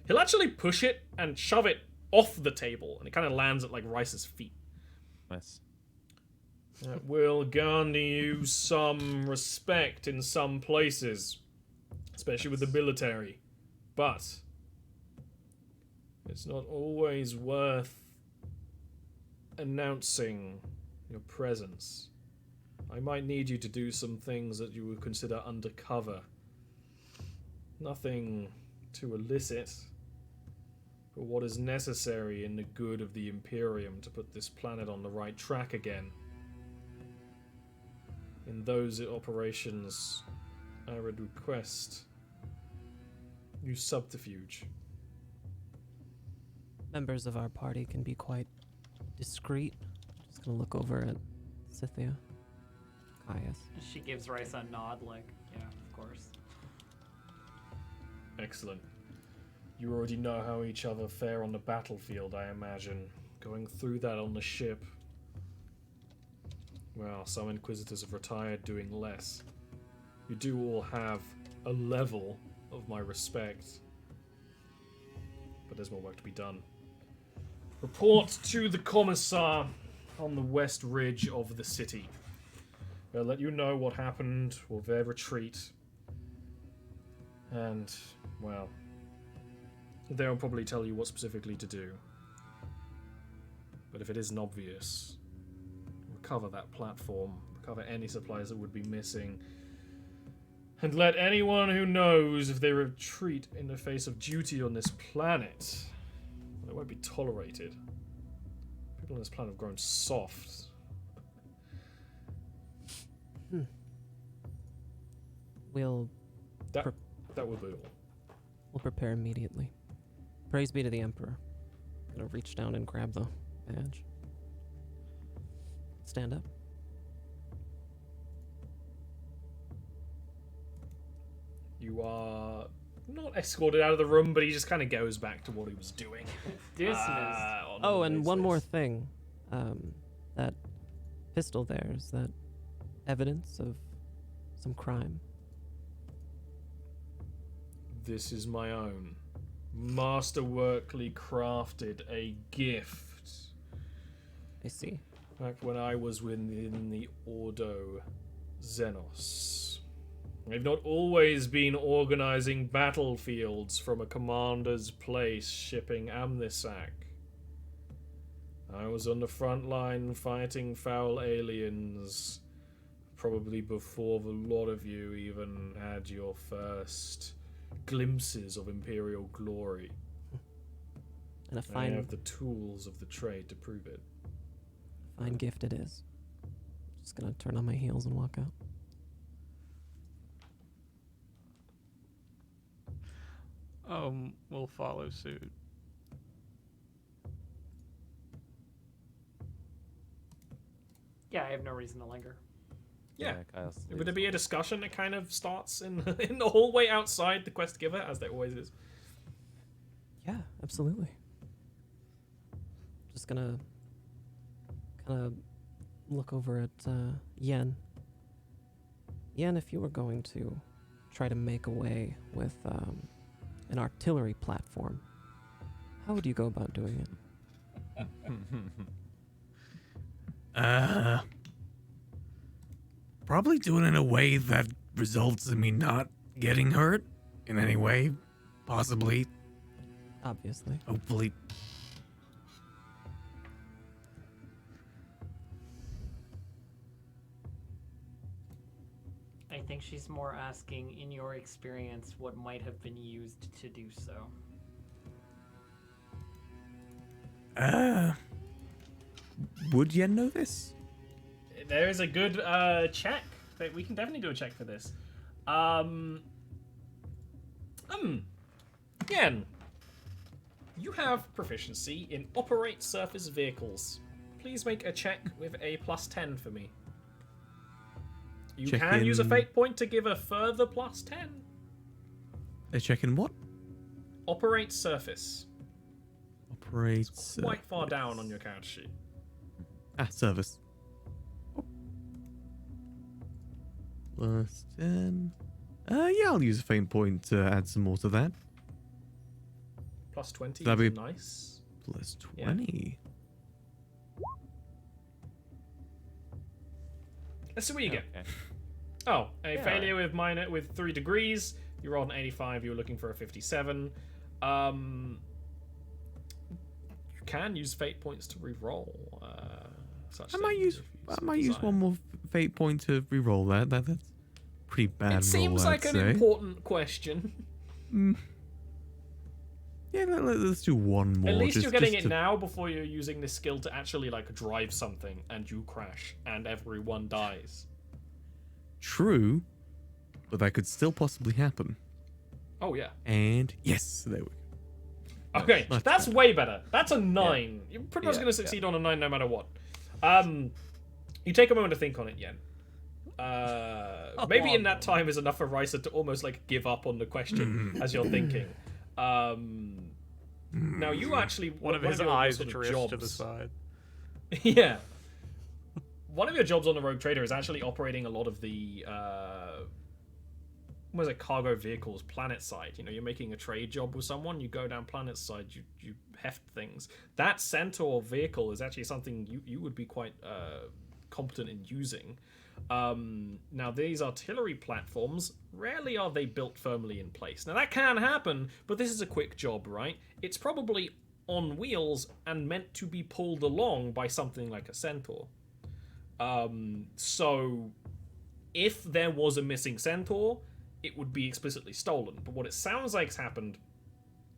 he'll actually push it and shove it off the table, and it kind of lands at Risa's feet. Nice. That will garner you some respect in some places, especially with the military. But it's not always worth announcing your presence. I might need you to do some things that you would consider undercover. Nothing too illicit, but what is necessary in the good of the Imperium to put this planet on the right track again. In those operations, I would request use subterfuge. Members of our party can be quite discreet. Just gonna look over at Scythia. Caius. She gives Risa a nod, yeah, of course. Excellent. You already know how each other fare on the battlefield, I imagine. Going through that on the ship. Well, some Inquisitors have retired doing less. You do all have a level of my respect. But there's more work to be done. Report to the Commissar on the west ridge of the city. They'll let you know what happened with their retreat. And, well, they'll probably tell you what specifically to do. But if it isn't obvious, recover that platform, recover any supplies that would be missing, and let anyone who knows if they retreat in the face of duty on this planet, well, it won't be tolerated. People on this planet have grown soft. That will be all. We'll prepare immediately. Praise be to the Emperor. I'm gonna reach down and grab the badge. Stand up. You are not escorted out of the room, but he just kind of goes back to what he was doing. Dismissed. Oh, and one more thing. That pistol there, is that evidence of some crime? This is my own. Masterworkly crafted, a gift. I see. Back when I was within the Ordo Xenos. I've not always been organizing battlefields from a commander's place shipping Amnisac. I was on the front line fighting foul aliens, probably before the lot of you even had your first glimpses of Imperial glory. And I have the tools of the trade to prove it. Fine gift it is. Just gonna turn on my heels and walk out. We'll follow suit. Yeah, I have no reason to linger. Yeah. Caius Would there be a discussion that kind of starts in in the hallway outside the quest giver, as there always is? Yeah, absolutely. Just gonna kind of look over at Yen. Yen, if you were going to try to make a way with an artillery platform, how would you go about doing it? Probably do it in a way that results in me not getting hurt in any way. Possibly. Obviously. Hopefully. I think she's more asking, in your experience, what might have been used to do so. Would Yen know this? There is a good check. We can definitely do a check for this. Yen, you have proficiency in operate surface vehicles. Please make a check with a +10 for me. You Check can use a in- fate point to give a further +10. A check in what? Operate surface. Operates. Quite far down on your character sheet. Service. +10. Yeah, I'll use a faint point to add some more to that. +20 That'd is be- nice. +20. Let's see what you get. Okay. Oh, a Yeah. failure with 3 degrees. You rolled an 85. You were looking for a 57. You can use fate points to re-roll. Such I might things use if you I so might use desire. one more fate point to re-roll that. That's pretty bad. It seems roll, like I'd an say. important question. Yeah, let's do one more. At least just, you're getting just it to- now before you're using this skill to actually like drive something and you crash and everyone dies. True, but that could still possibly happen. Oh yeah. And yes, there we go. Okay, Much that's better. way better. That's a 9. You're pretty much Yeah, going to succeed on a 9 no matter what. You take a moment to think on it, Yen. Maybe in that time is enough for Risa to almost like give up on the question as you're thinking. Now you actually One of his your eyes sort of drifts to the jobs- side. Yeah. One of your jobs on the Rogue Trader is actually operating a lot of the what was it, cargo vehicles planet side. You know, you're making a trade job with someone, you go down planet side, you heft things. That Centaur vehicle is actually something you would be quite competent in using. Now these artillery platforms, rarely are they built firmly in place. Now that can happen, but this is a quick job, right? It's probably on wheels and meant to be pulled along by something like a Centaur. So if there was a missing Centaur, it would be explicitly stolen. But what it sounds like's happened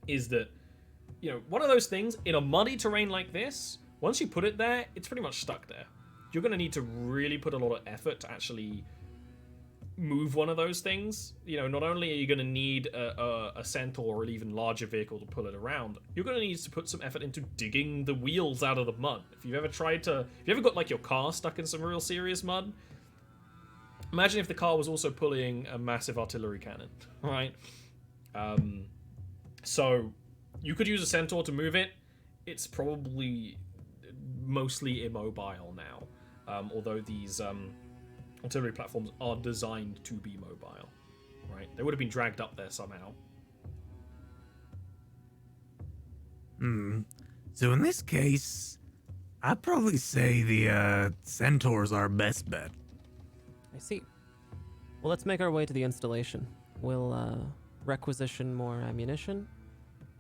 is that, you know, one of those things in a muddy terrain like this, once you put it there, it's pretty much stuck there. You're going to need to really put a lot of effort to actually move one of those things. You know, not only are you going to need a Centaur or an even larger vehicle to pull it around, you're going to need to put some effort into digging the wheels out of the mud. If you've ever got like your car stuck in some real serious mud, imagine if the car was also pulling a massive artillery cannon, right? So you could use a Centaur to move it. It's probably mostly immobile now, although these artillery platforms are designed to be mobile, right? They would have been dragged up there somehow. So in this case, I'd probably say the Centaur's our best bet. I see. Well, let's make our way to the installation. We'll requisition more ammunition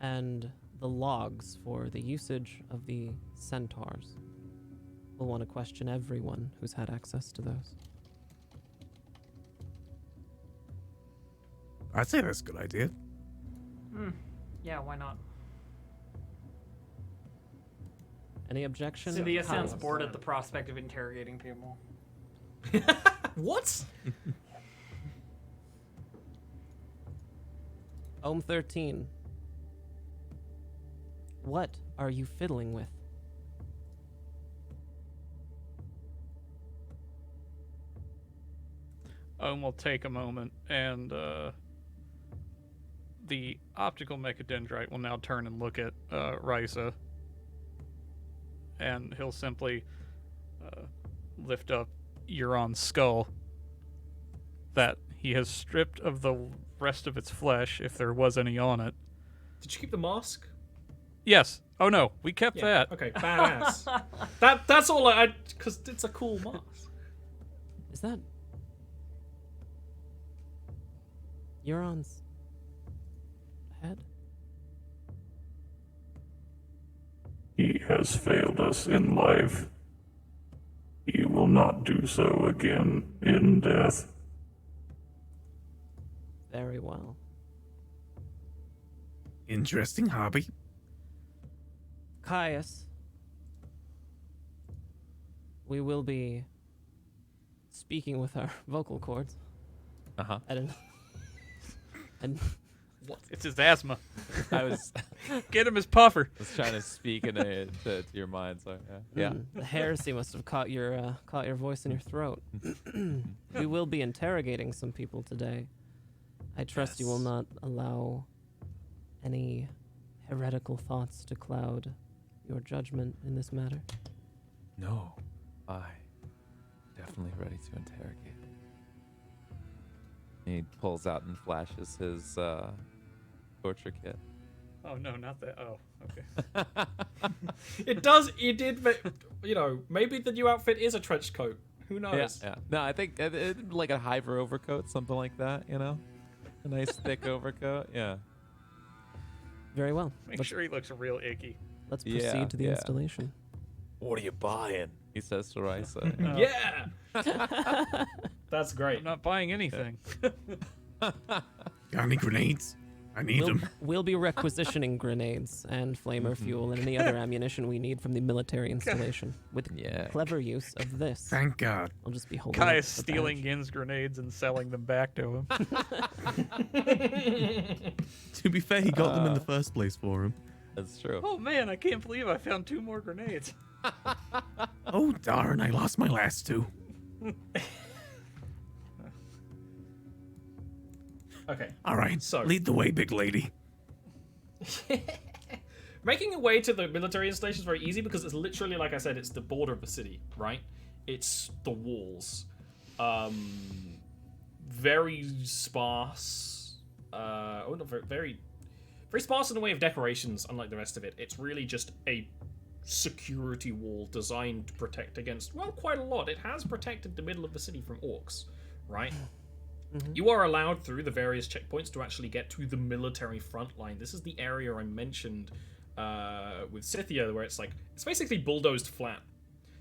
and the logs for the usage of the centaurs. We'll want to question everyone who's had access to those. I'd say that's a good idea. Yeah, why not? Any objections? Cynthia sounds Comments? bored at the prospect of interrogating people. What? Ohm 13. What are you fiddling with? Will take a moment, and the optical mechadendrite will now turn and look at Risa, and he'll simply lift up Euron's skull that he has stripped of the rest of its flesh, if there was any on it. Did you keep the mask? Yes. Oh no, we kept Yeah. that. Okay, badass. That's all because it's a cool mask. Is that Euron's head? He has failed us in life. He will not do so again in death. Very well. Interesting hobby. Caius, we will be speaking with our vocal cords. Uh-huh. And What? It's his asthma. I was Get him his puffer. trying to speak to your mind, so yeah. the heresy must have caught your voice in your throat. We will be interrogating some people today. I trust you will not allow any heretical thoughts to cloud your judgment in this matter. No, I definitely ready to interrogate. He pulls out and flashes his torture kit. Oh no, not that. Oh, okay. It did, but, maybe the new outfit is a trench coat. Who knows? Yeah. No, I think like a Hiver overcoat, something like that. A nice thick overcoat. Yeah. Very well. Make sure he looks real icky. Let's proceed Yeah, to the yeah. installation. What are you buying? He says to Risa. Oh, Yeah! That's great. I'm not buying anything. Got any grenades? I need them. We'll be requisitioning grenades and flamer fuel and any other ammunition we need from the military installation with Yeah. clever use of this. Thank God. I'll just be holding Guy up is the stealing badge. Gin's grenades and selling them back to him. To be fair, he got them in the first place for him. That's true. Oh man, I can't believe I found 2 more grenades. Oh, darn, I lost my last 2. Okay. All right, So- lead the way, big lady. Making a way to the military installation is very easy because it's literally, like I said, it's the border of the city, right? It's the walls. Very sparse. Not very sparse in the way of decorations, unlike the rest of it. It's really just a security wall designed to protect against, well, quite a lot. It has protected the middle of the city from orcs, right? You are allowed through the various checkpoints to actually get to the military front line. This is the area I mentioned with Scythia, where it's basically bulldozed flat.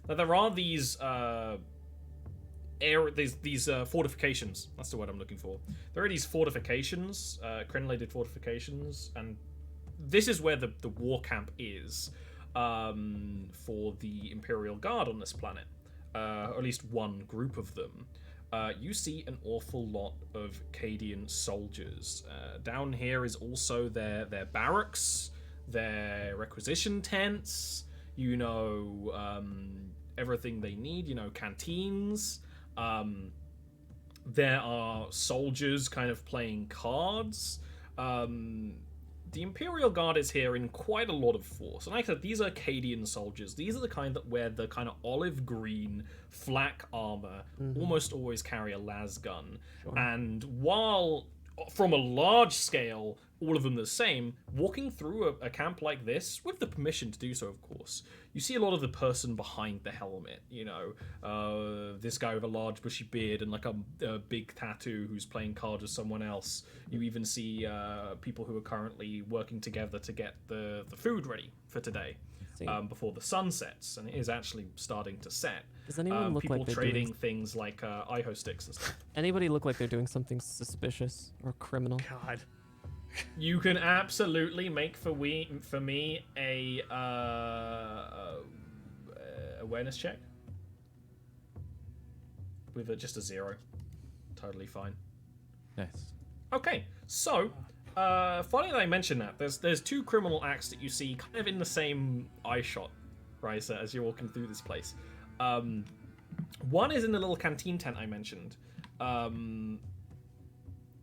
Now there are these fortifications. That's the word I'm looking for. There are these fortifications, crenellated fortifications, and this is where the war camp is for the Imperial Guard on this planet. Or at least one group of them. You see an awful lot of Cadian soldiers. Down here is also their barracks, their requisition tents, everything they need, canteens. There are soldiers kind of playing cards. The Imperial Guard is here in quite a lot of force. And like I said, these are Cadian soldiers. These are the kind that wear the kind of olive green flak armor, almost always carry a las gun. Sure. And while, from a large scale, all of them the same, walking through a camp like this, with the permission to do so, of course, you see a lot of the person behind the helmet. This guy with a large bushy beard and like a big tattoo who's playing cards with someone else. You even see people who are currently working together to get the food ready for today before the sun sets, and it is actually starting to set. Does anyone look people like they're trading doing... things like IHO sticks and stuff. Anybody look like they're doing something suspicious or criminal? God. You can absolutely make for me a awareness check with just a 0. Totally fine. Nice. Okay, so funny that I mentioned that. There's 2 criminal acts that you see kind of in the same eye shot, Risa, as you're walking through this place. One is in the little canteen tent I mentioned.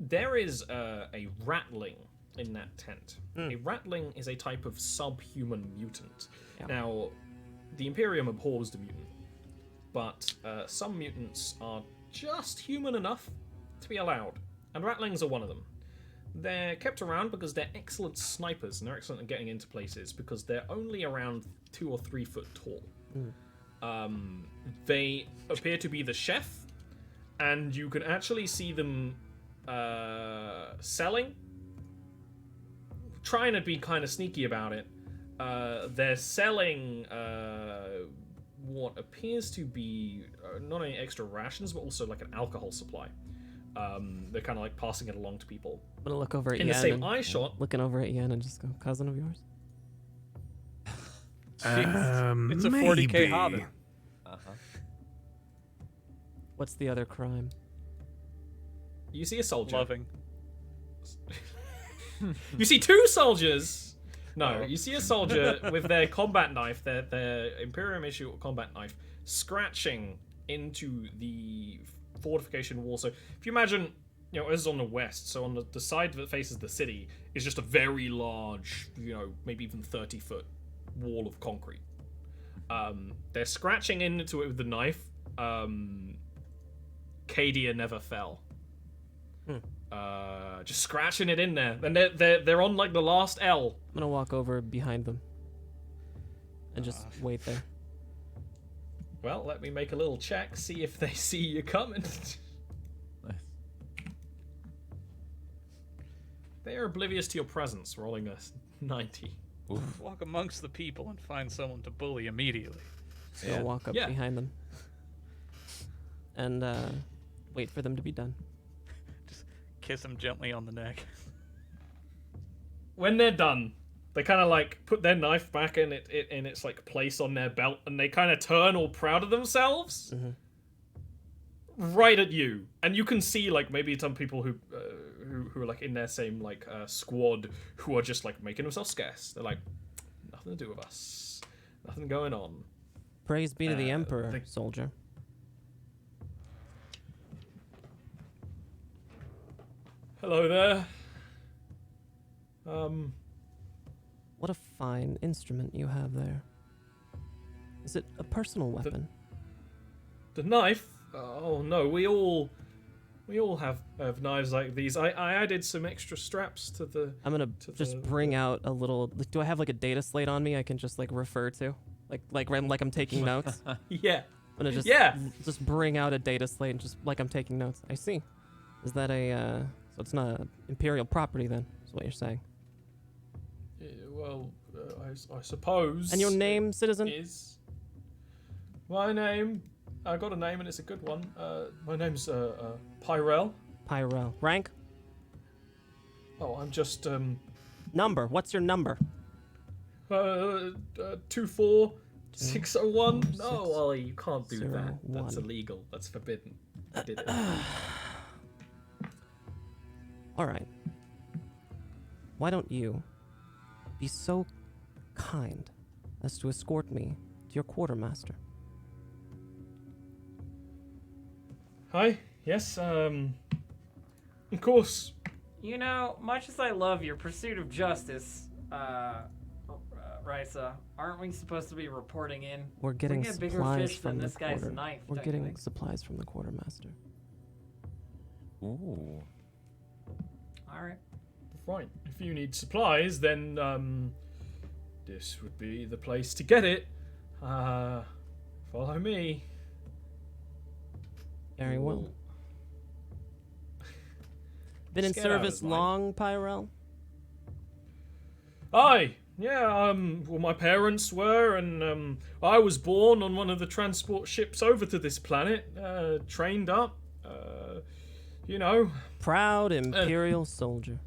There is a ratling in that tent. A ratling is a type of subhuman mutant. Yeah. Now, the Imperium abhors the mutant, but some mutants are just human enough to be allowed, and ratlings are one of them. They're kept around because they're excellent snipers, and they're excellent at getting into places because they're only around 2 or 3 foot tall. They appear to be the chef, and you can actually see them selling, trying to be kind of sneaky about it. They're selling what appears to be not only extra rations but also like an alcohol supply. They're kind of like passing it along to people. I'm gonna look over at In the Yen same and eye shot, looking over at Yen and just go, cousin of yours? It's a 40K maybe. hobbit. What's the other crime? you see a soldier. Loving. You see two soldiers. No, Oh. you see a soldier with their combat knife, their Imperium issue combat knife, scratching into the fortification wall. So if you imagine, you know, this is on the west, so on the side that faces the city is just a very large, you know, maybe even 30-foot wall of concrete. They're scratching into it with the knife. Cadia never fell. Just scratching it in there, and they're on like the last L. I'm gonna walk over behind them and just wait there. Well, let me make a little check, see if they see you coming. Nice. They are oblivious to your presence, rolling a 90. Walk amongst the people and find someone to bully immediately. So I'll walk up Yeah. behind them and wait for them to be done. Kiss him gently on the neck. When they're done, they kind of like put their knife back in its like place on their belt, and they kind of turn all proud of themselves, right at you. And you can see like maybe some people who are like in their same like squad who are just like making themselves scarce. They're like, nothing to do with us, nothing going on. Praise be to the Emperor, they- soldier. Hello there. What a fine instrument you have there. Is it a personal weapon? The knife? Oh no, we all have knives like these. I added some extra straps to the. I'm gonna to just the- bring out a little. Do I have like a data slate on me I can just like refer to, like I'm taking notes? I'm Yeah. gonna just just bring out a data slate and just like I'm taking notes. I see. Is that a so it's not imperial property then? Is what you're saying? Well, I suppose. And your name, citizen? Is my name? I got a name and it's a good one. My name's Pyrel. Pyro. Rank? Oh, I'm just Number. What's your number? 24601. No, Ollie, you can't do that. 01. That's illegal. That's forbidden. I did it. All right. Why don't you be so kind as to escort me to your quartermaster? Hi. Yes. Of course. You know, much as I love your pursuit of justice, Risa, aren't we supposed to be reporting in? We're getting we get bigger supplies fish from than the this guy's quarter. knife. We're don't you getting think? supplies from the quartermaster. Ooh. All right. Right. If you need supplies, then this would be the place to get it. Follow me. Very well. Been in Just get out of service his line. long, Pyrel? Aye. Yeah, well, my parents were, and I was born on one of the transport ships over to this planet, trained up, you know, Proud imperial soldier.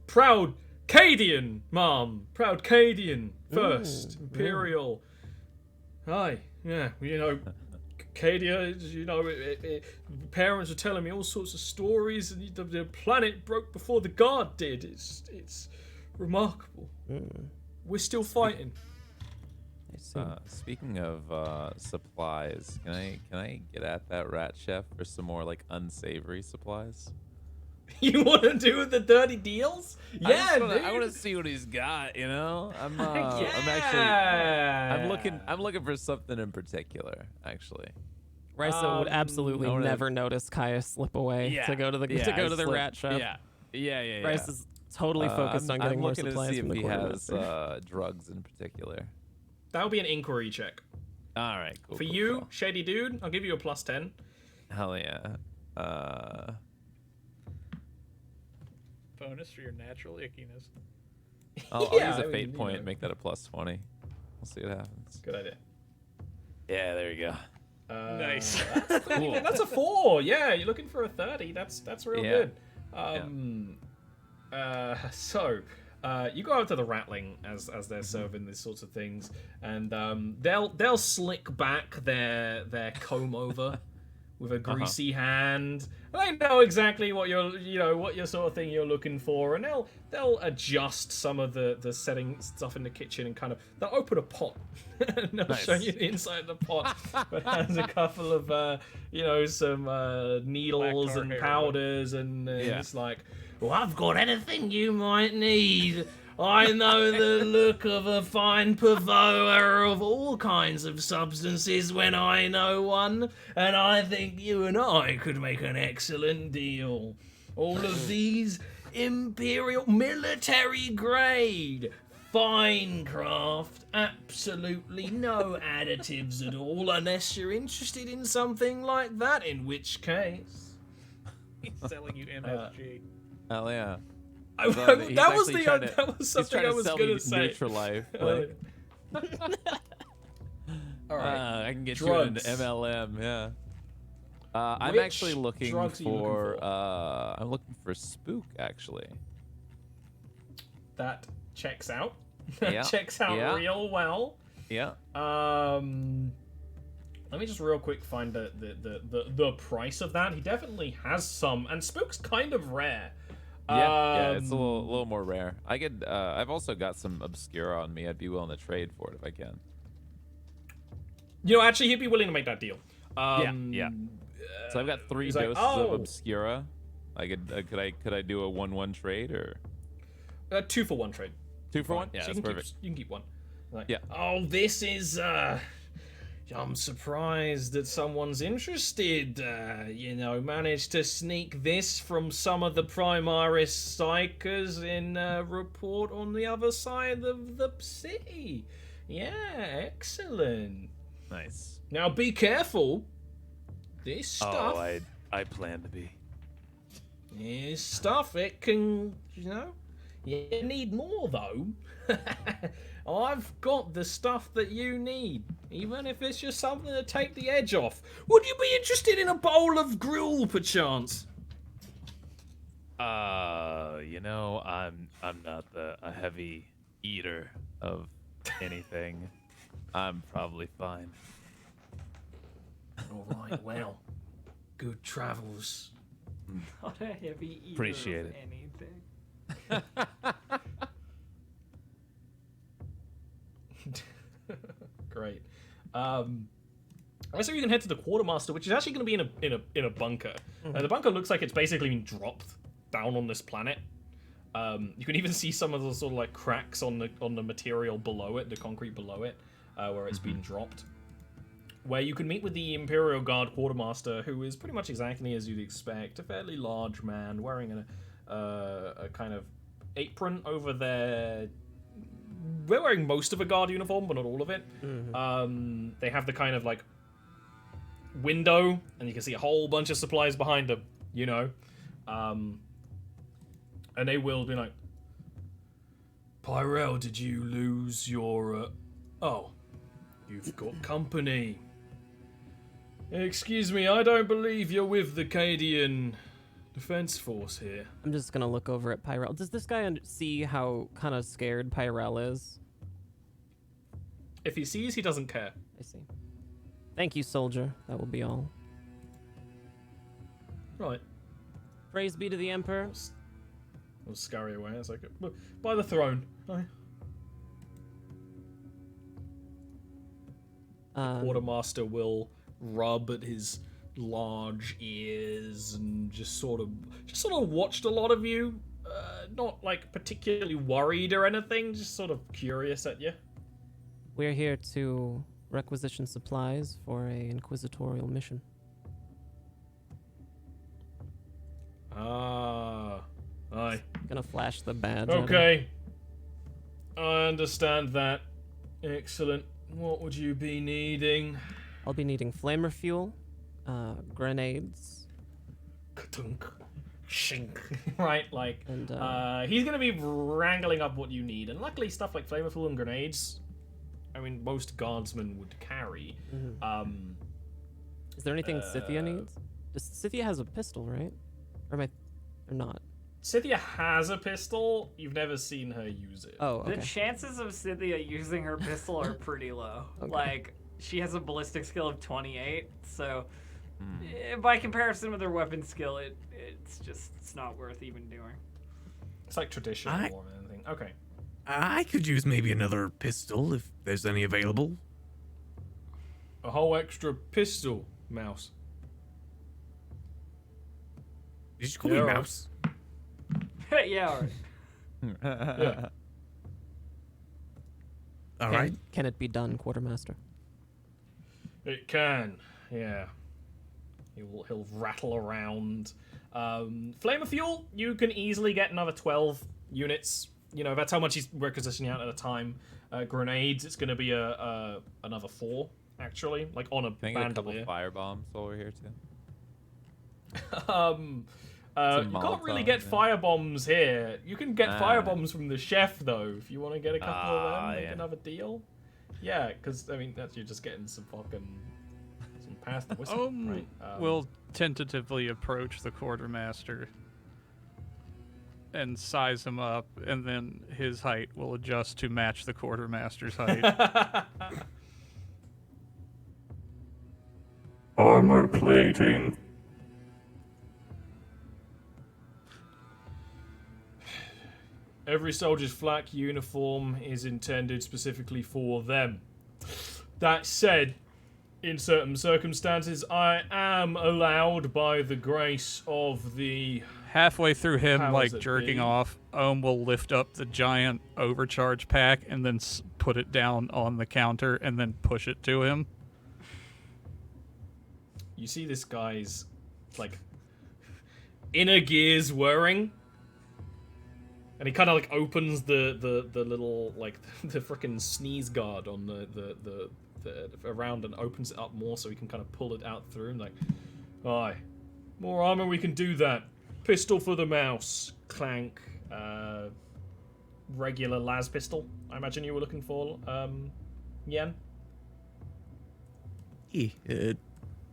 proud Cadian, Mom, proud Cadian, first, Ooh, Imperial. Aye, yeah, you know, Cadia, you know, parents are telling me all sorts of stories, and the planet broke before the guard did. It's remarkable. We're still fighting. I see. Speaking of supplies, can I get at that rat chef for some more like unsavory supplies? You want to do the dirty deals? Yeah, dude. I want to see what he's got. You know, I'm Yeah. looking for something in particular. Actually, Risa would absolutely I wanna- never notice Kaya slip away to go to the rat shop. Yeah. Risa's totally focused on getting I'm more looking to supplies see from if the he has quartermaster. drugs in particular. That would be an inquiry check. All right, cool. For cool, you, cool. shady dude, I'll give you a +10. Hell yeah. Bonus for your natural ickiness. I'll Yeah, use I a mean, fate you point, know. make that a +20. We'll see what happens. Good idea. Yeah, there you go. Nice. That's, that's a 4. Yeah, you're looking for a 30. That's real good. So you go out to the Rattling as they're serving these sorts of things, and they'll slick back their comb over with a greasy hand. They know exactly what what your sort of thing you're looking for, and they'll adjust some of the setting stuff in the kitchen and kind of they'll open a pot and they'll show you the inside of the pot. It has a couple of some needles and powders and it's like, well, I've got anything you might need. I know the look of a fine purveyor of all kinds of substances when I know one, and I think you and I could make an excellent deal. All of these Imperial military grade, fine craft, absolutely no additives at all, unless you're interested in something like that, in which case... He's selling you MSG. Hell yeah. That was something I was gonna say. Nutrilife. Like. All right. I can get Drugs. you into MLM. Yeah. I'm actually looking for. I'm looking for Spook actually. That checks out. Yeah. Checks out real well. Yeah. Let me just real quick find the price of that. He definitely has some, and Spook's kind of rare. Yeah, it's a little more rare. I could. I've also got some Obscura on me. I'd be willing to trade for it if I can. Actually, he'd be willing to make that deal. Yeah. So I've got 3 doses of Obscura. I could. Could I do a 1-1 trade or? 2 for 1 trade. 2 for 1. Yeah, so that's perfect. You can keep 1. Yeah. Oh, this is. I'm surprised that someone's interested. Managed to sneak this from some of the Primaris Psychers in a report on the other side of the city. Yeah, excellent. Nice. Now be careful. This stuff. Oh, I plan to be. This stuff, it can, you need more though. I've got the stuff that you need, even if it's just something to take the edge off. Would you be interested in a bowl of gruel, perchance? I'm not a heavy eater of anything. I'm probably fine. All right, well, good travels. Not a heavy eater Appreciate of it. anything. Great. I so you can head to the quartermaster, which is actually going to be in a bunker. The bunker looks like it's basically been dropped down on this planet. You can even see some of the sort of like cracks on the material below it, the concrete below it, where it's been dropped. Where you can meet with the Imperial Guard quartermaster, who is pretty much exactly as you'd expect, a fairly large man wearing a kind of apron over their. We're wearing most of a guard uniform, but not all of it. They have the kind of like window, and you can see a whole bunch of supplies behind them, and they will be like, Pyrell, did you lose your, oh, you've got company. Excuse me, I don't believe you're with the Cadian Defense Force here. I'm just gonna look over at Pyrell. Does this guy see how kind of scared Pyrell is? If he sees, he doesn't care. I see. Thank you, soldier. That will be all. Right. Praise be to the Emperor. I'll scurry away. It's like, by the throne. Aye. Quartermaster will rub at his large ears and just sort of watched a lot of you. Not like particularly worried or anything, just sort of curious at you. We're here to requisition supplies for a inquisitorial mission. Ah, aye. Gonna flash the badge. at him. Okay. I understand that. Excellent. What would you be needing? I'll be needing flamer fuel, grenades. Ka-tunk. Shink. Right, like, And, he's gonna be wrangling up what you need, and luckily stuff like flavorful and grenades, I mean, most guardsmen would carry. Is there anything Scythia needs? Scythia has a pistol, right? Or not? Scythia has a pistol. You've never seen her use it. Oh, okay. The chances of Scythia using her pistol are pretty low. Okay. Like, she has a ballistic skill of 28, so by comparison with her weapon skill, it's not worth even doing. It's like traditional more than anything. Okay. I could use maybe another pistol if there's any available. A whole extra pistol, Mouse. Did you call me Yeah, Mouse? Yeah, alright. Yeah. All right. Can it be done, Quartermaster? It can, yeah. He'll rattle around. Flame of Fuel, you can easily get another 12 units. You know, that's how much he's requisitioning out at a time. Grenades, it's going to be another 4, actually. Like, on a Can I get a couple bandolier. firebombs while we're here, too? You can't really get firebombs here. You can get firebombs from the chef, though, if you want to get a couple of them, make another deal. Yeah, because, I mean, you're just getting some fucking... some pasta whistle, right? We'll tentatively approach the quartermaster and size him up, and then his height will adjust to match the quartermaster's height. Armor plating. Every soldier's flak uniform is intended specifically for them. That said, in certain circumstances, I am allowed by the grace of the... Halfway through him, Powers like, that jerking be. off, Ohm will lift up the giant overcharge pack and then put it down on the counter and then push it to him. You see this guy's, like, inner gears whirring. And he kind of, like, opens the little, like, the frickin' sneeze guard on the around and opens it up more so he can kind of pull it out through. And like, aye, more armor, we can do that. Pistol for the mouse. Clank. Regular las pistol. I imagine you were looking for, Yen?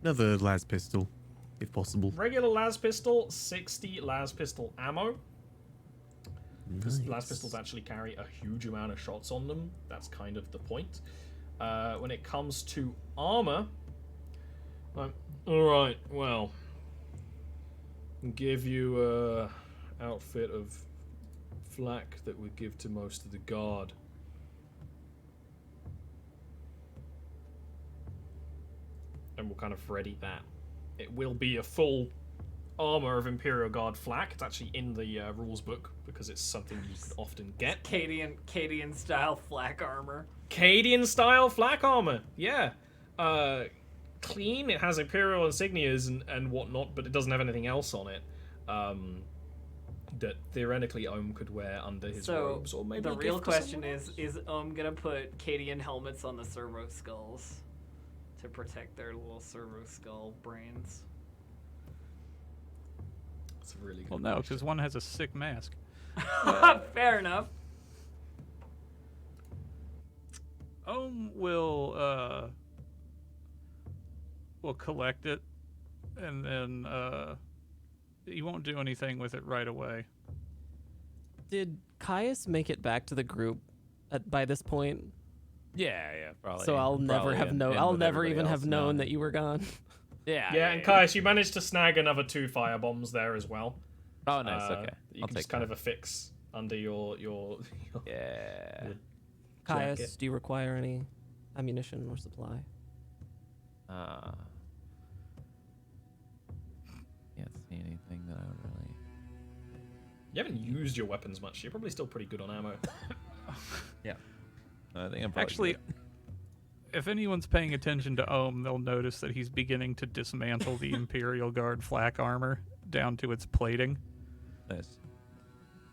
Another las pistol, if possible. Regular las pistol, 60 las pistol ammo. Because las pistols actually carry a huge amount of shots on them. That's kind of the point. When it comes to armor, alright, well, give you a outfit of flak that we give to most of the guard. And we'll kind of ready that. It will be a full armor of Imperial Guard flak. It's actually in the rules book because it's something you can often get. Cadian style flak armor. Cadian style flak armor, yeah. Clean, it has Imperial insignias and whatnot, but it doesn't have anything else on it. That theoretically Ohm could wear under his robes, or maybe the real question is Ohm gonna put Cadian helmets on the servo skulls to protect their little servo skull brains? That's a really good Well, no, because one has a sick mask. Fair enough. Ohm will collect it, and then he won't do anything with it right away. Did Caius make it back to the group by this point? Yeah, probably. So I'll never have I'll never even have known that you were gone. Yeah, and Caius, you managed to snag another 2 firebombs there as well. Oh, nice. Okay, You can just kind of affix under your yeah. Caius, jacket. do you require any ammunition or supply? Can't see anything that I would really. You haven't used your weapons much. You're probably still pretty good on ammo. Yeah. I think I'm probably Actually, good. if anyone's paying attention to Ohm, they'll notice that he's beginning to dismantle the Imperial Guard flak armor down to its plating Nice.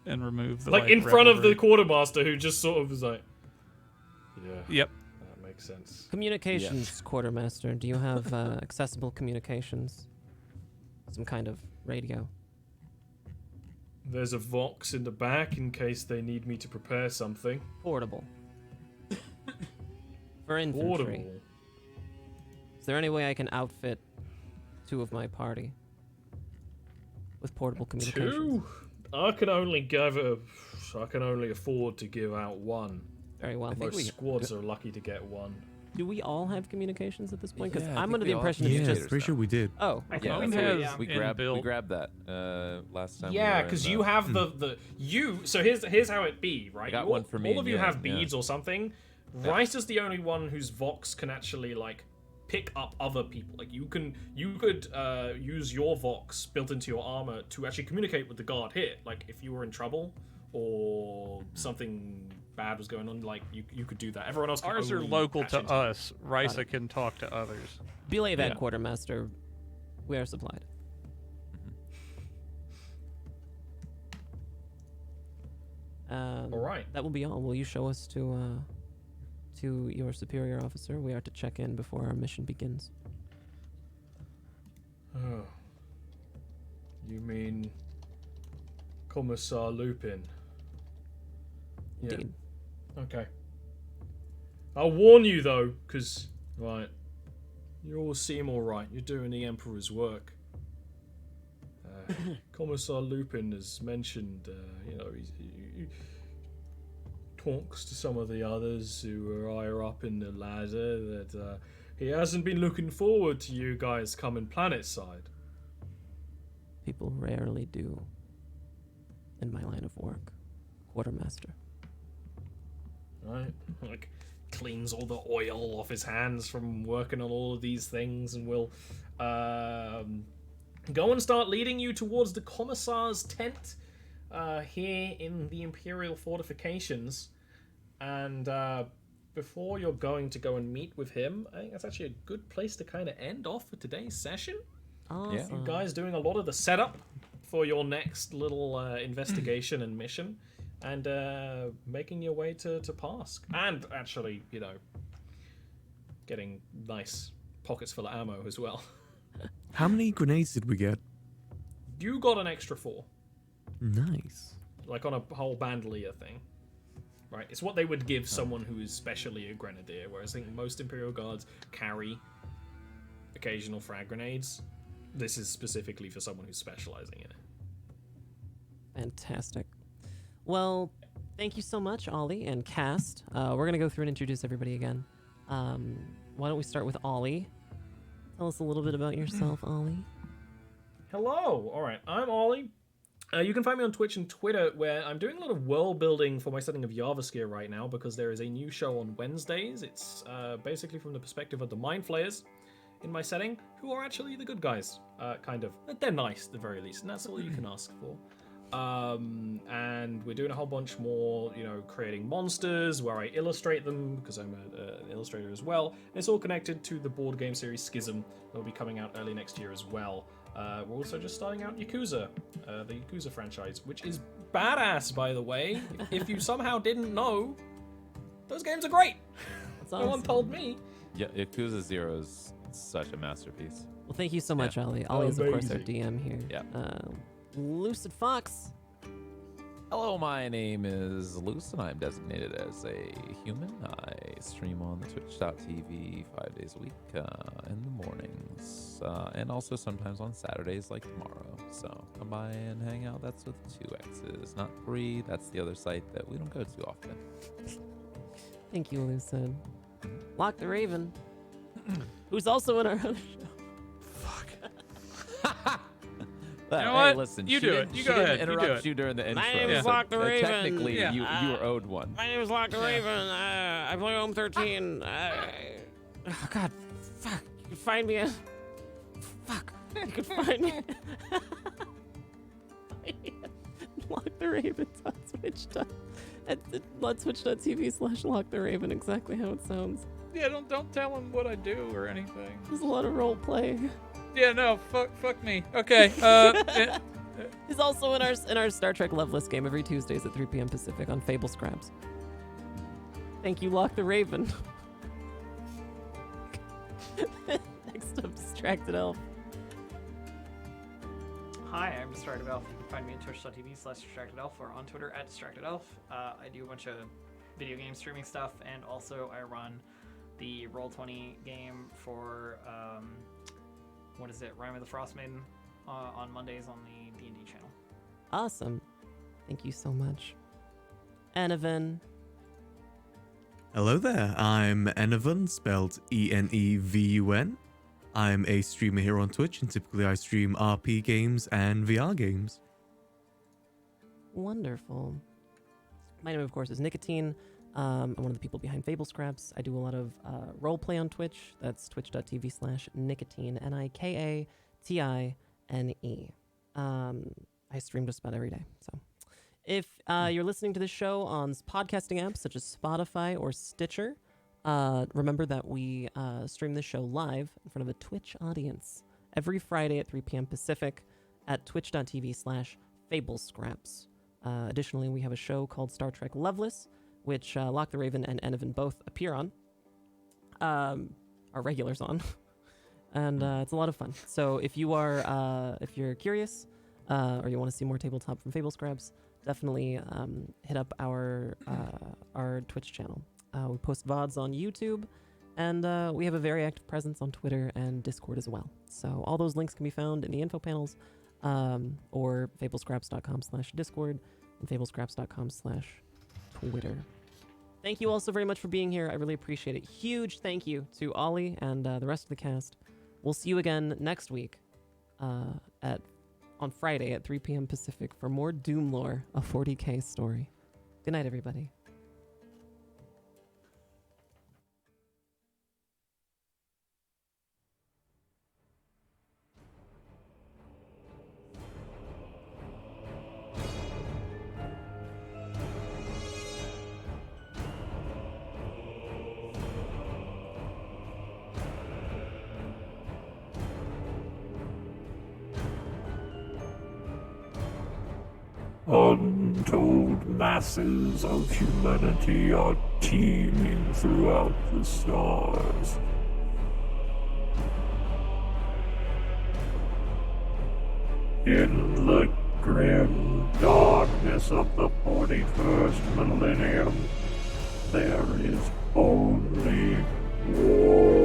and remove the Like in front of the revelry. quartermaster, who just sort of was like, yeah, Yep. that makes sense. Communications, Quartermaster. Do you have accessible communications? Some kind of radio. There's a Vox in the back in case they need me to prepare something. Portable. For infantry. Portable. Is there any way I can outfit 2 of my party with portable communications. 2? I can only afford to give out 1. Very well. Most squads are lucky to get 1. Do we all have communications at this point? Because Yeah, I I'm think under we the all impression have it's Yeah, just. communicators pretty sure we did. Oh, I Yeah, think mine so, has- We inbuilt. grabbed that last time. Yeah, because because you have the So here's how it be, right? I got You're- one for me all of and you you, have yeah. beads or something. Yeah. Risa's the only one whose Vox can actually like pick up other people. Like you could use your Vox built into your armor to actually communicate with the guard here. Like if you were in trouble or something bad was going on, like you could do that. Everyone else can Ours are only local patch to into us. Risa can talk to others. belay that Yeah. quartermaster. We are supplied. All right. That will be all. Will you show us to your superior officer? We are to check in before our mission begins. Oh. You mean Commissar Lupin? Yeah. Indeed. Okay. I'll warn you though, because, right, you all seem alright. You're doing the Emperor's work. Commissar Lupin has mentioned, he talks to some of the others who are higher up in the ladder that he hasn't been looking forward to you guys coming planetside. People rarely do. In my line of work, quartermaster. Right? Like, cleans all the oil off his hands from working on all of these things and will go and start leading you towards the Commissar's tent here in the Imperial fortifications. And before you're going to go and meet with him, I think that's actually a good place to kind of end off for today's session. Awesome. You guys doing a lot of the setup for your next little investigation and mission, and making your way to Pask, and actually, getting nice pockets full of ammo as well. How many grenades did we get? You got an extra 4, Nice. like on a whole bandolier thing. Right, it's what they would give someone who is specially a grenadier, whereas I think most Imperial Guards carry occasional frag grenades. This is specifically for someone who's specializing in it. Fantastic. Well, thank you so much, Ollie and Cast. We're going to go through and introduce everybody again. Why don't we start with Ollie? Tell us a little bit about yourself, Ollie. Hello! Alright, I'm Ollie. You can find me on Twitch and Twitter, where I'm doing a lot of world building for my setting of Yavaskir right now, because there is a new show on Wednesdays. It's basically from the perspective of the Mind Flayers in my setting, who are actually the good guys, kind of. They're nice, at the very least, and that's all you can ask for. And we're doing a whole bunch more, creating monsters, where I illustrate them, because I'm an illustrator as well. And it's all connected to the board game series Schism, that will be coming out early next year as well. We're also just starting out Yakuza, the Yakuza franchise, which is badass, by the way. If you somehow didn't know, those games are great. That's No one awesome. told me. Yeah, Yakuza 0 is such a masterpiece. Well, thank you so much, Ollie. Ollie is, of course, our Amazing. DM here. Yeah. Lucid Fox. Hello, my name is Luce, and I'm designated as a human. I stream on twitch.tv 5 days a week in the mornings, and also sometimes on Saturdays like tomorrow. So come by and hang out. That's with 2 X's, not 3. That's the other site that we don't go to often. Thank you, Lucid. LocktheRaven, who's also in our own show. Well, know hey, what? listen, You she do it. didn't- You she go didn't ahead. You do interrupt it. you during the intro. name is so, LocktheRaven. technically, Yeah. you were owed one. My name is LocktheRaven. I play Home 13. Oh, God. Fuck. You can find me at... Fuck. You can find me... LocktheRaven on Twitch. On twitch.tv/LocktheRaven. Exactly how it sounds. Yeah, don't tell him what I do or anything. There's a lot of role play. Yeah, no, fuck me. Okay. He's also in our Star Trek Loveless game every Tuesdays at 3 p.m. Pacific on Fable Scraps. Thank you, LocktheRaven. Next up, Distracted Elf. Hi, I'm Distracted Elf. You can find me at twitch.tv/DistractedElf or on Twitter at DistractedElf. I do a bunch of video game streaming stuff, and also I run the Roll20 game for Rime of the Frost Maiden on Mondays on the D&D channel. Awesome. Thank you so much. Enevun. Hello there, I'm Enevun, spelled Enevun. I'm a streamer here on Twitch, and typically I stream RP games and VR games. Wonderful. My name, of course, is Nikatine. I'm one of the people behind Fable Scraps. I do a lot of roleplay on Twitch. That's twitch.tv/Nikatine, Nikatine. I stream just about every day. So if you're listening to this show on podcasting apps such as Spotify or Stitcher, remember that we stream this show live in front of a Twitch audience every Friday at 3 p.m. Pacific at twitch.tv/FableScraps. Additionally, we have a show called Star Trek Loveless, which LocktheRaven and Enevun both appear on, are regulars on, and it's a lot of fun. So if you're curious or you want to see more tabletop from Fable Scraps, definitely hit up our Twitch channel. We post VODs on YouTube, and we have a very active presence on Twitter and Discord as well. So all those links can be found in the info panels, or fablescraps.com/Discord and fablescraps.com/Twitter. Thank you all so very much for being here. I really appreciate it. Huge thank you to Ollie and the rest of the cast. We'll see you again next week on Friday at 3 p.m. Pacific for more DoomLore, a 40k story. Good night, everybody. Untold masses of humanity are teeming throughout the stars. In the grim darkness of the 41st millennium, there is only war.